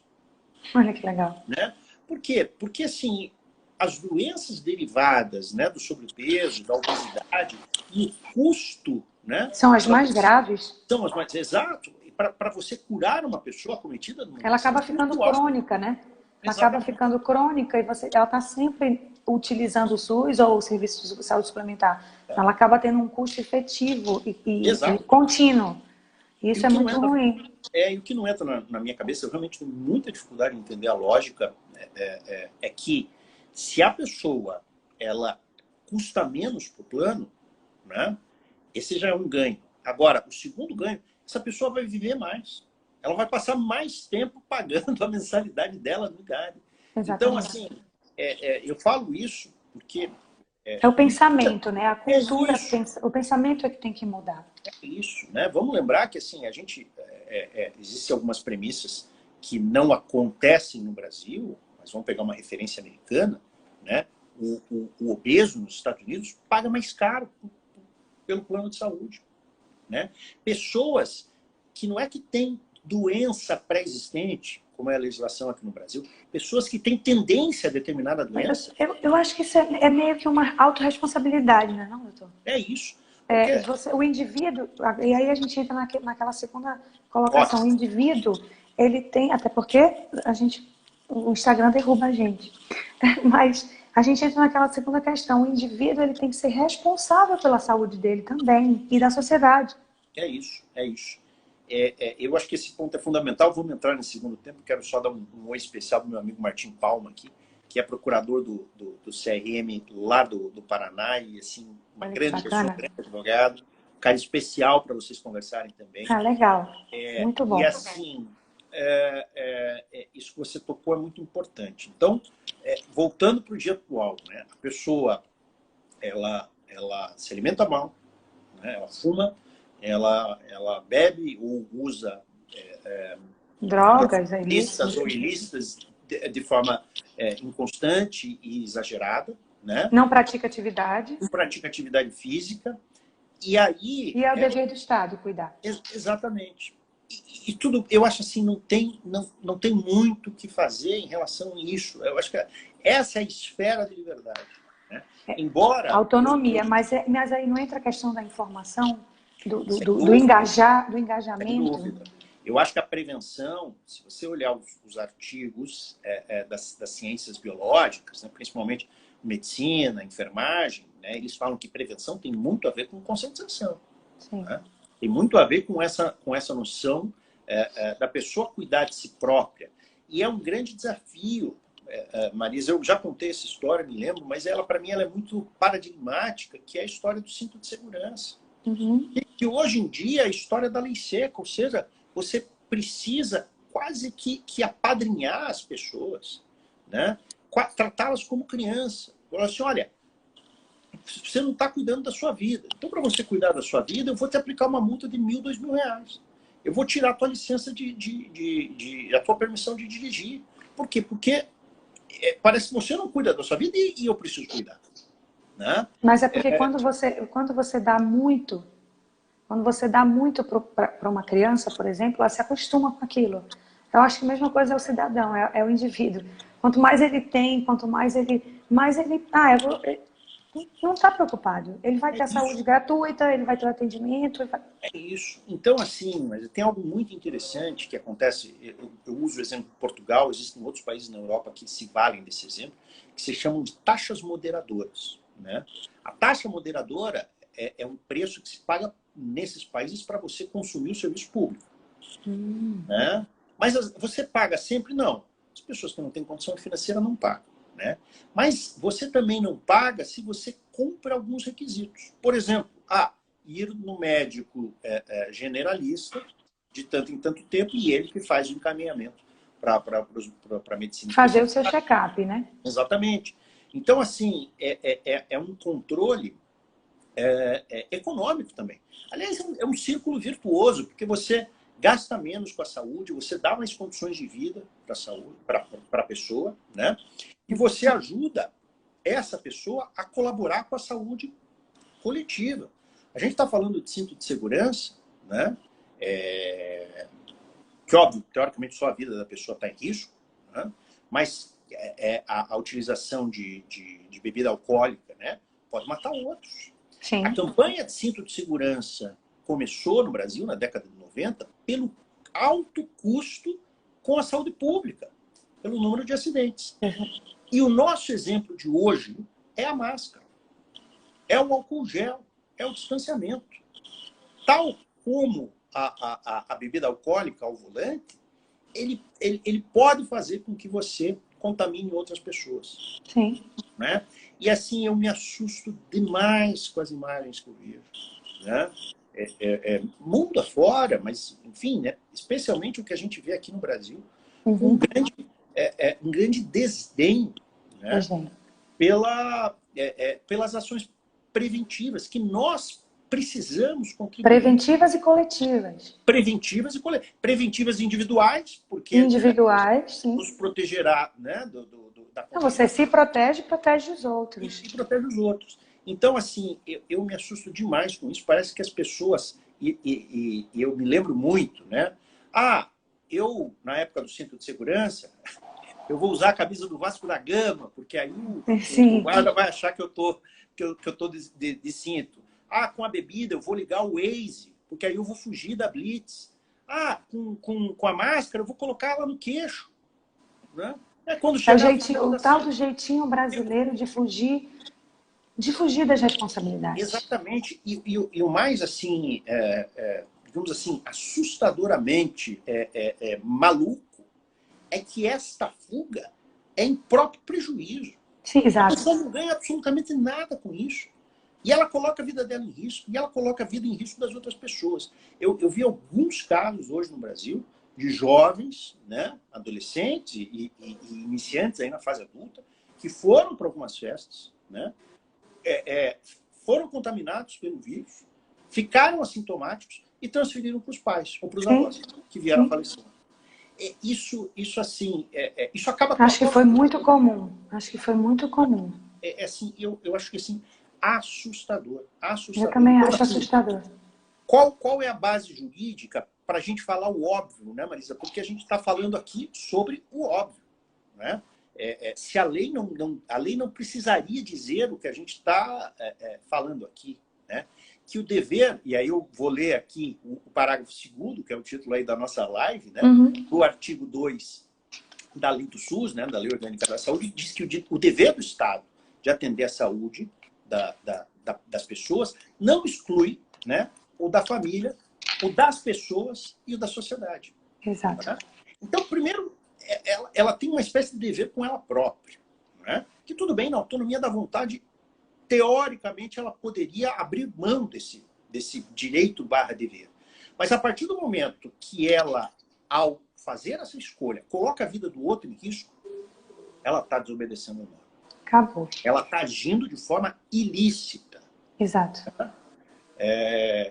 Olha que legal. Né? Por quê? Porque, assim, as doenças derivadas, né, do sobrepeso, da obesidade, e o custo... Né, são as mais graves. São as mais... Exato. Para você curar uma pessoa cometida... Ela acaba ficando crônica, né? Ela acaba ficando crônica e ela está sempre utilizando o SUS ou o Serviço de Saúde Suplementar. Ela acaba tendo um custo efetivo e contínuo. Isso é muito ruim. E o que não entra na minha cabeça, eu realmente tenho muita dificuldade em entender a lógica, é que se a pessoa ela custa menos para o plano, né, esse já é um ganho. Agora, o segundo ganho, essa pessoa vai viver mais. Ela vai passar mais tempo pagando a mensalidade dela no idade. Então, assim, eu falo isso porque... É o pensamento, né? A cultura, o pensamento é que tem que mudar. É isso, né? Vamos lembrar que, assim, a gente... existem algumas premissas que não acontecem no Brasil, mas vamos pegar uma referência americana, né? O obeso nos Estados Unidos paga mais caro pelo plano de saúde. Né? Pessoas que não é que têm doença pré-existente, como é a legislação aqui no Brasil, pessoas que têm tendência a determinada doença. Eu acho que isso é meio que uma autorresponsabilidade, não é, não, doutor? É isso. O indivíduo, e aí a gente entra naquela segunda colocação, o indivíduo, ele tem, até porque o Instagram derruba a gente, mas a gente entra naquela segunda questão, o indivíduo ele tem que ser responsável pela saúde dele também e da sociedade. É isso. Eu acho que esse ponto é fundamental. Vamos entrar nesse segundo tempo. Quero só dar um oi especial para o meu amigo Martim Palma aqui, que é procurador do CRM lá do Paraná e, assim, uma grande pessoa, um grande advogado. Um cara especial para vocês conversarem também. Legal. Muito bom. E, assim, isso que você tocou é muito importante. Então, voltando para o dia atual, né? A pessoa, ela se alimenta mal, né? Ela fuma, ela bebe ou usa drogas ilícitas ou ilícitas de forma inconstante e exagerada, né? Não pratica atividade. Não pratica atividade física. E aí... E é o dever do Estado cuidar. Exatamente. E tudo, eu acho assim, não tem muito o que fazer em relação a isso. Eu acho que essa é a esfera de liberdade. Né? Embora... Autonomia, mas aí não entra a questão da informação, do engajamento. Eu acho que a prevenção, se você olhar os artigos das ciências biológicas, né, principalmente medicina, enfermagem, né, eles falam que prevenção tem muito a ver com conscientização. Sim. Né? Tem muito a ver com essa noção da pessoa cuidar de si própria. E é um grande desafio, Marisa. Eu já contei essa história, me lembro, mas ela, para mim, ela é muito paradigmática, que é a história do cinto de segurança. Uhum. E hoje em dia, a história da lei seca, ou seja, você precisa quase que apadrinhar as pessoas, né? Tratá-las como criança. Falar assim, olha, você não está cuidando da sua vida. Então, para você cuidar da sua vida, eu vou te aplicar uma multa de R$1.000, R$2.000. Eu vou tirar a tua licença a tua permissão de dirigir. Por quê? Porque parece que você não cuida da sua vida e eu preciso cuidar. Né? Mas é porque quando você dá muito, para uma criança, por exemplo, ela se acostuma com aquilo. Eu acho que a mesma coisa é o cidadão, é o indivíduo. Quanto mais ele tem, quanto mais ele não está preocupado. Ele vai ter a saúde gratuita, ele vai ter o atendimento. É isso. Então, assim, mas tem algo muito interessante que acontece. Eu uso o exemplo de Portugal, existem outros países na Europa que se valem desse exemplo, que se chamam de taxas moderadoras. Né? A taxa moderadora é um preço que se paga nesses países para você consumir o serviço público. Né? Mas você paga sempre? Não. As pessoas que não têm condição financeira não pagam. Né? Mas você também não paga se você cumpre alguns requisitos. Por exemplo, ir no médico generalista de tanto em tanto tempo e ele que faz o encaminhamento para a medicina. Fazer o seu check-up, né? Exatamente. Então, assim, é um controle econômico também. Aliás, é um círculo virtuoso, porque você gasta menos com a saúde, você dá mais condições de vida para a saúde, para a pessoa, né? E você ajuda essa pessoa a colaborar com a saúde coletiva. A gente está falando de cinto de segurança, né? Que, óbvio, teoricamente, só a vida da pessoa está em risco, né? Mas a utilização de bebida alcoólica, né? Pode matar outros. Sim. A campanha de cinto de segurança começou no Brasil, na década de 90, pelo alto custo com a saúde pública, pelo número de acidentes. E o nosso exemplo de hoje é a máscara, é o álcool gel, é o distanciamento. Tal como a bebida alcoólica ao volante, ele pode fazer com que você contamine outras pessoas. Sim. Né? E assim, eu me assusto demais com as imagens que eu vejo. Né? Mundo afora, mas, enfim, né? Especialmente o que a gente vê aqui no Brasil, com um grande desdém, né? Pelas ações preventivas que nós precisamos contribuir. Preventivas e coletivas. Preventivas individuais, porque individuais, sim. nos protegerá, né, da você se protege os outros. E protege os outros. Então, assim, eu me assusto demais com isso. Parece que as pessoas... E eu me lembro muito, né? Eu, na época do cinto de segurança, eu vou usar a camisa do Vasco da Gama, porque aí o guarda vai achar que eu tô de cinto. Com a bebida eu vou ligar o Waze, porque aí eu vou fugir da blitz. Com a máscara eu vou colocar ela no queixo. Né? Quando o tal do jeitinho brasileiro de fugir das responsabilidades. Exatamente. E o mais, assim, digamos assim, assustadoramente maluco é que esta fuga é em próprio prejuízo. Sim, exato. A pessoa não ganha absolutamente nada com isso. E ela coloca a vida dela em risco, e ela coloca a vida em risco das outras pessoas. Eu vi alguns casos hoje no Brasil de jovens, né, adolescentes e iniciantes aí na fase adulta, que foram para algumas festas, né, foram contaminados pelo vírus, ficaram assintomáticos e transferiram para os pais ou para os avós que vieram a falecer. Isso assim, isso acaba... Acho que foi muito comum. Assim, eu acho que assim, assustador. Eu também acho assustador. Qual é a base jurídica para a gente falar o óbvio, né, Marisa? Porque a gente está falando aqui sobre o óbvio. Né? Se a lei não precisaria dizer o que a gente está falando aqui. né? Que o dever, e aí eu vou ler aqui o parágrafo 2º, que é o título aí da nossa live, né? Do artigo 2 da Lei do SUS, né? Da Lei Orgânica da Saúde, diz que o dever do Estado de atender a saúde das pessoas não exclui, né? O da família, o das pessoas e o da sociedade. Exato. Né? Então, primeiro, ela tem uma espécie de dever com ela própria. Né? Que tudo bem, na autonomia da vontade, teoricamente, ela poderia abrir mão desse direito/dever. Mas a partir do momento que ela, ao fazer essa escolha, coloca a vida do outro em risco, ela está desobedecendo a norma. Acabou. Ela está agindo de forma ilícita. Exato.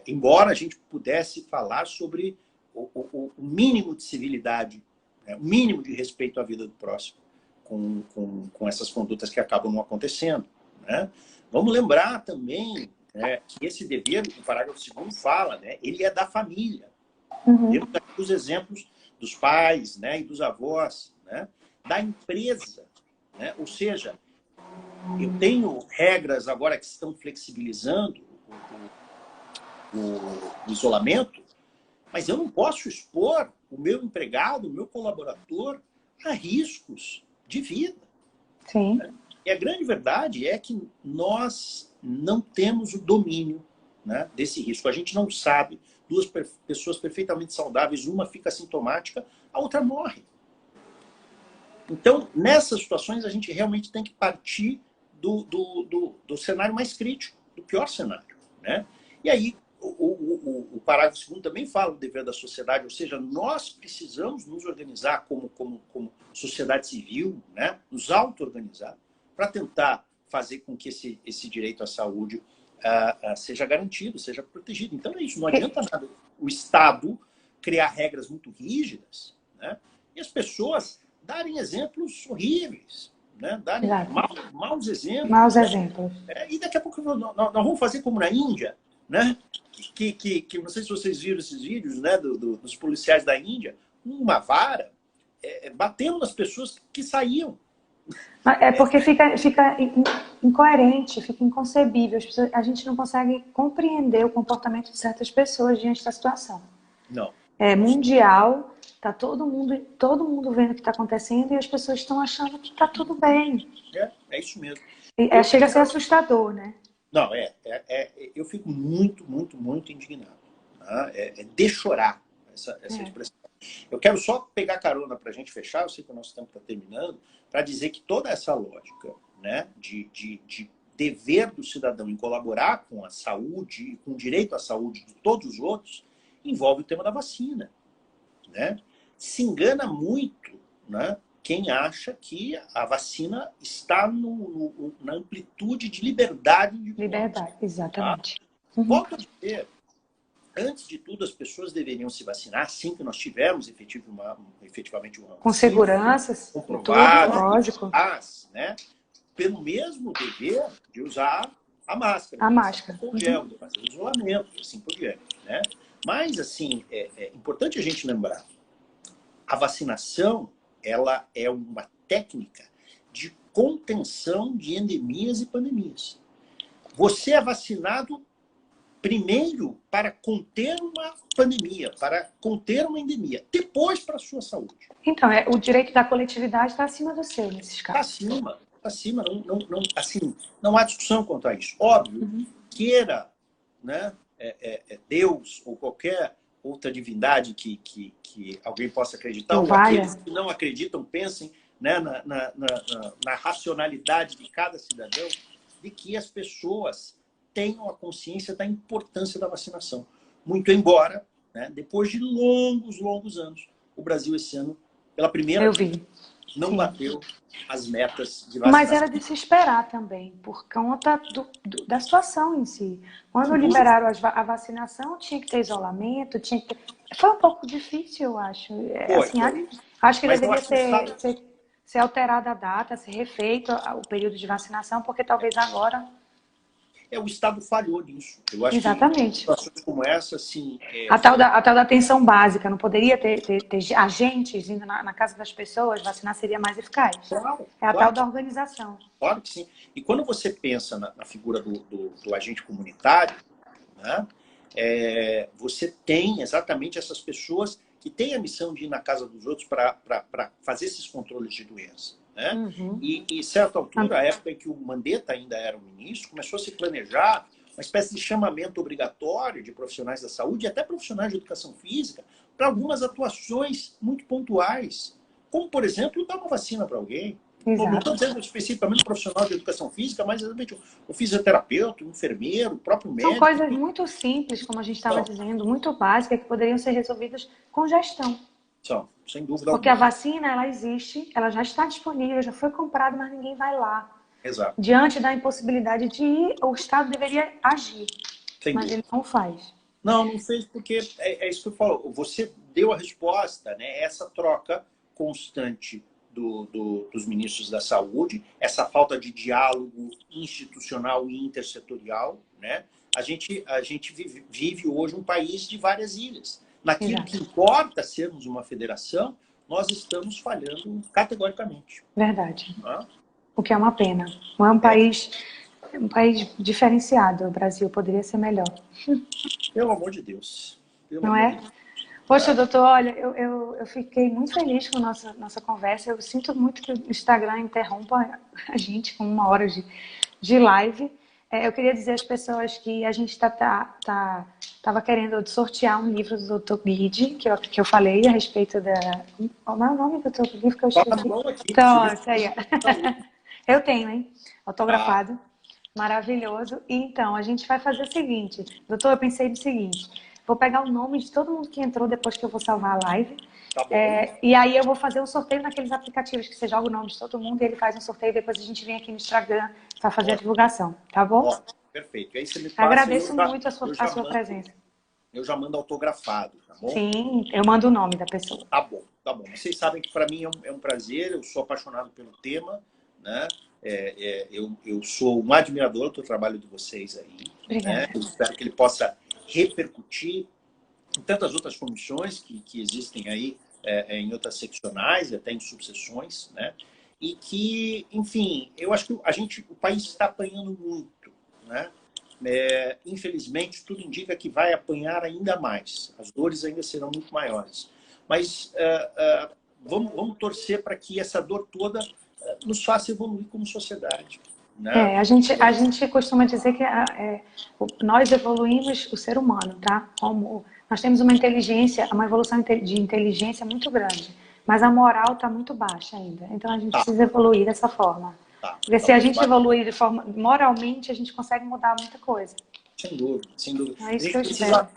Embora a gente pudesse falar sobre o mínimo de civilidade, né? O mínimo de respeito à vida do próximo, com essas condutas que acabam não acontecendo. Né? Vamos lembrar também, né, que esse dever, o parágrafo 2º fala, né, ele é da família. Temos aqui os exemplos dos pais, né, e dos avós, né, da empresa. Né? Ou seja, eu tenho regras agora que estão flexibilizando o isolamento, mas eu não posso expor o meu empregado, o meu colaborador, a riscos de vida. Sim. E a grande verdade é que nós não temos o domínio, né, desse risco. A gente não sabe. Duas pessoas perfeitamente saudáveis, uma fica assintomática, a outra morre. Então, nessas situações, a gente realmente tem que partir do cenário mais crítico, do pior cenário. Né? E aí, o parágrafo 2º também fala do dever da sociedade, ou seja, nós precisamos nos organizar como sociedade civil, né? Nos auto-organizar, para tentar fazer com que esse direito à saúde seja garantido, seja protegido. Então é isso, não adianta nada o Estado criar regras muito rígidas, né? E as pessoas darem exemplos horríveis, né? Darem maus exemplos. Maus né? exemplos. E daqui a pouco nós vamos fazer como na Índia, né? Que não sei se vocês viram esses vídeos, né? Dos policiais da Índia, uma vara batendo nas pessoas que saíam. É porque fica incoerente, fica inconcebível. A gente não consegue compreender o comportamento de certas pessoas diante da situação. Não. É mundial, tá todo mundo vendo o que está acontecendo e as pessoas estão achando que está tudo bem. É isso mesmo. Chega a ser assustador, né? Não, eu fico muito, muito, muito indignado. Tá? De chorar essa expressão. Eu quero só pegar carona para a gente fechar, eu sei que o nosso tempo está terminando, para dizer que toda essa lógica, né, de dever do cidadão em colaborar com a saúde e com o direito à saúde de todos os outros, envolve o tema da vacina. Né? Se engana muito, né, quem acha que a vacina está na amplitude de liberdade individual. Liberdade, exatamente. Tá? Volto a dizer, antes de tudo, as pessoas deveriam se vacinar assim que nós tivermos efetivamente uma com segurança, comprovada, lógico. Né? Pelo mesmo dever de usar a máscara. A máscara. O gel, de fazer o isolamento, assim por diante. Né? Mas, assim, é importante a gente lembrar, a vacinação, ela é uma técnica de contenção de endemias e pandemias. Você é vacinado primeiro para conter uma pandemia, para conter uma endemia, depois para a sua saúde. Então, o direito da coletividade está acima do seu, nesses casos. Está acima. Não há discussão quanto a isso. Óbvio, queira, né, Deus ou qualquer outra divindade que alguém possa acreditar, ou aqueles que não acreditam, pensem, né, na racionalidade de cada cidadão, de que as pessoas tenham a consciência da importância da vacinação. Muito embora, né, depois de longos anos, o Brasil esse ano, pela primeira vez, não bateu as metas de vacinação. Mas era de se esperar também, por conta da situação em si. Quando liberaram a vacinação, tinha que ter isolamento, tinha que ter... Foi um pouco difícil, eu acho. Acho que deveria ser alterada a data, ser refeito o período de vacinação, porque talvez agora... O Estado falhou nisso. Eu acho Exatamente. Que situações como essa, assim... A tal da atenção básica, não poderia ter agentes indo na casa das pessoas, vacinar seria mais eficaz. Claro, tal da organização. Claro que sim. E quando você pensa na figura do agente comunitário, né? Você tem exatamente essas pessoas que têm a missão de ir na casa dos outros para fazer esses controles de doença. Né? Uhum. E certa altura, a época em que o Mandetta ainda era o ministro, começou a se planejar uma espécie de chamamento obrigatório de profissionais da saúde e até profissionais de educação física para algumas atuações muito pontuais, como, por exemplo, dar uma vacina para alguém. Não estou dizendo especificamente o profissional de educação física, mas exatamente o fisioterapeuta, o enfermeiro, o próprio médico. São coisas muito simples, como a gente estava dizendo, muito básicas, que poderiam ser resolvidas com gestão. São, sem dúvida Porque alguma. a vacina, ela existe, ela já está disponível, já foi comprada, mas ninguém vai lá. Exato. Diante da impossibilidade de ir, o Estado deveria agir. Sem mas dúvida. ele não faz. Não fez porque é isso que eu falo. Você deu a resposta, né? Essa troca constante dos ministros da saúde, essa falta de diálogo institucional e intersetorial, né? A gente vive hoje um país de várias ilhas. Naquilo que importa sermos uma federação, nós estamos falhando categoricamente. Verdade. O que é uma pena. Não é um país diferenciado. O Brasil poderia ser melhor. Pelo amor de Deus. Não é? Poxa, doutor, olha, eu fiquei muito feliz com a nossa conversa. Eu sinto muito que o Instagram interrompa a gente com 1 hora de live. Eu queria dizer às pessoas que a gente estava querendo sortear um livro do Dr. Guide, que eu falei a respeito da... Como é o nome do livro que eu esqueci? Então, isso aí. Eu tenho, hein? Autografado. Maravilhoso. E então, a gente vai fazer o seguinte. Doutor, eu pensei no seguinte. Vou pegar o nome de todo mundo que entrou depois que eu vou salvar a live. Tá bom. E aí eu vou fazer um sorteio naqueles aplicativos que você joga o nome de todo mundo e ele faz um sorteio. Depois a gente vem aqui no Instagram para fazer a divulgação. Tá bom? Perfeito. Aí você me passa, agradeço muito a sua presença. Eu já mando autografado, tá bom? Sim, eu mando o nome da pessoa. Tá bom. Vocês sabem que para mim é um prazer. Eu sou apaixonado pelo tema, né? Eu sou um admirador do trabalho de vocês aí. Obrigada. Né? Eu espero que ele possa repercutir em tantas outras comissões que existem aí em outras seccionais e até em subseções, né? E que, enfim, eu acho que o país está apanhando muito, né? Infelizmente, tudo indica que vai apanhar ainda mais. As dores ainda serão muito maiores. Mas vamos torcer para que essa dor toda nos faça evoluir como sociedade. Né? A gente costuma dizer que nós evoluímos o ser humano, tá? Como nós temos uma evolução de inteligência muito grande, mas a moral está muito baixa ainda. Então a gente precisa evoluir dessa forma. Porque se a gente evoluir de forma moralmente, a gente consegue mudar muita coisa. Sem dúvida, sem dúvida. É isso que eu espero.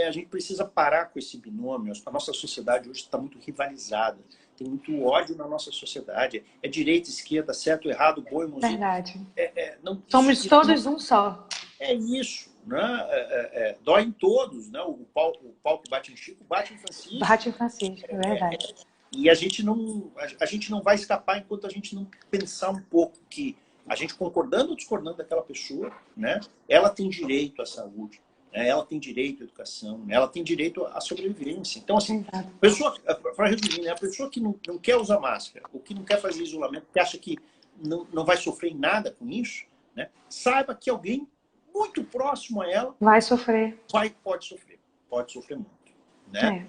A gente precisa parar com esse binômio. A nossa sociedade hoje está muito rivalizada. Tem muito ódio na nossa sociedade. É direita, esquerda, certo, errado, boi, mozinho. Verdade. Somos todos um só. É isso. Né? Dói em todos. Né? O pau que bate em Chico, bate em Francisco. Bate em Francisco, é verdade. E a gente não vai escapar enquanto a gente não pensar um pouco que a gente concordando ou discordando daquela pessoa, né? Ela tem direito à saúde, né? Ela tem direito à educação, né? Ela tem direito à sobrevivência. Então, assim, para resumir, né? A pessoa que não quer usar máscara, ou que não quer fazer isolamento, que acha que não vai sofrer em nada com isso, né? Saiba que alguém muito próximo a ela vai sofrer. Pode sofrer muito, né?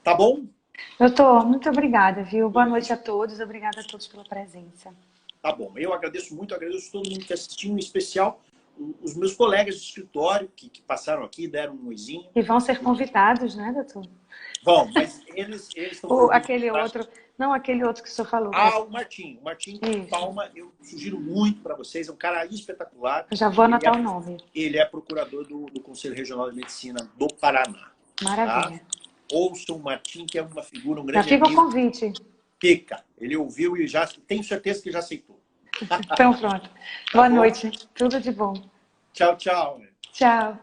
Tá bom? Doutor, muito obrigada, viu? Boa noite a todos. Obrigada a todos pela presença. Tá bom. Eu agradeço muito, agradeço todo mundo que assistiu, em especial os meus colegas de escritório que passaram aqui, deram um oizinho. E vão ser convidados, né, doutor? Bom, mas eles estão... aquele outro que o senhor falou. O Martim Palma, eu sugiro muito para vocês, é um cara espetacular. Eu já vou anotar o nome. Ele é procurador do Conselho Regional de Medicina do Paraná. Maravilha. Tá? Ouçam o Martim, que é uma figura, um grande amigo. Já fica o amigo. convite. Fica. Ele ouviu e já tenho certeza que já aceitou. Então pronto. Boa noite. Tudo de bom. Tchau, tchau. Tchau.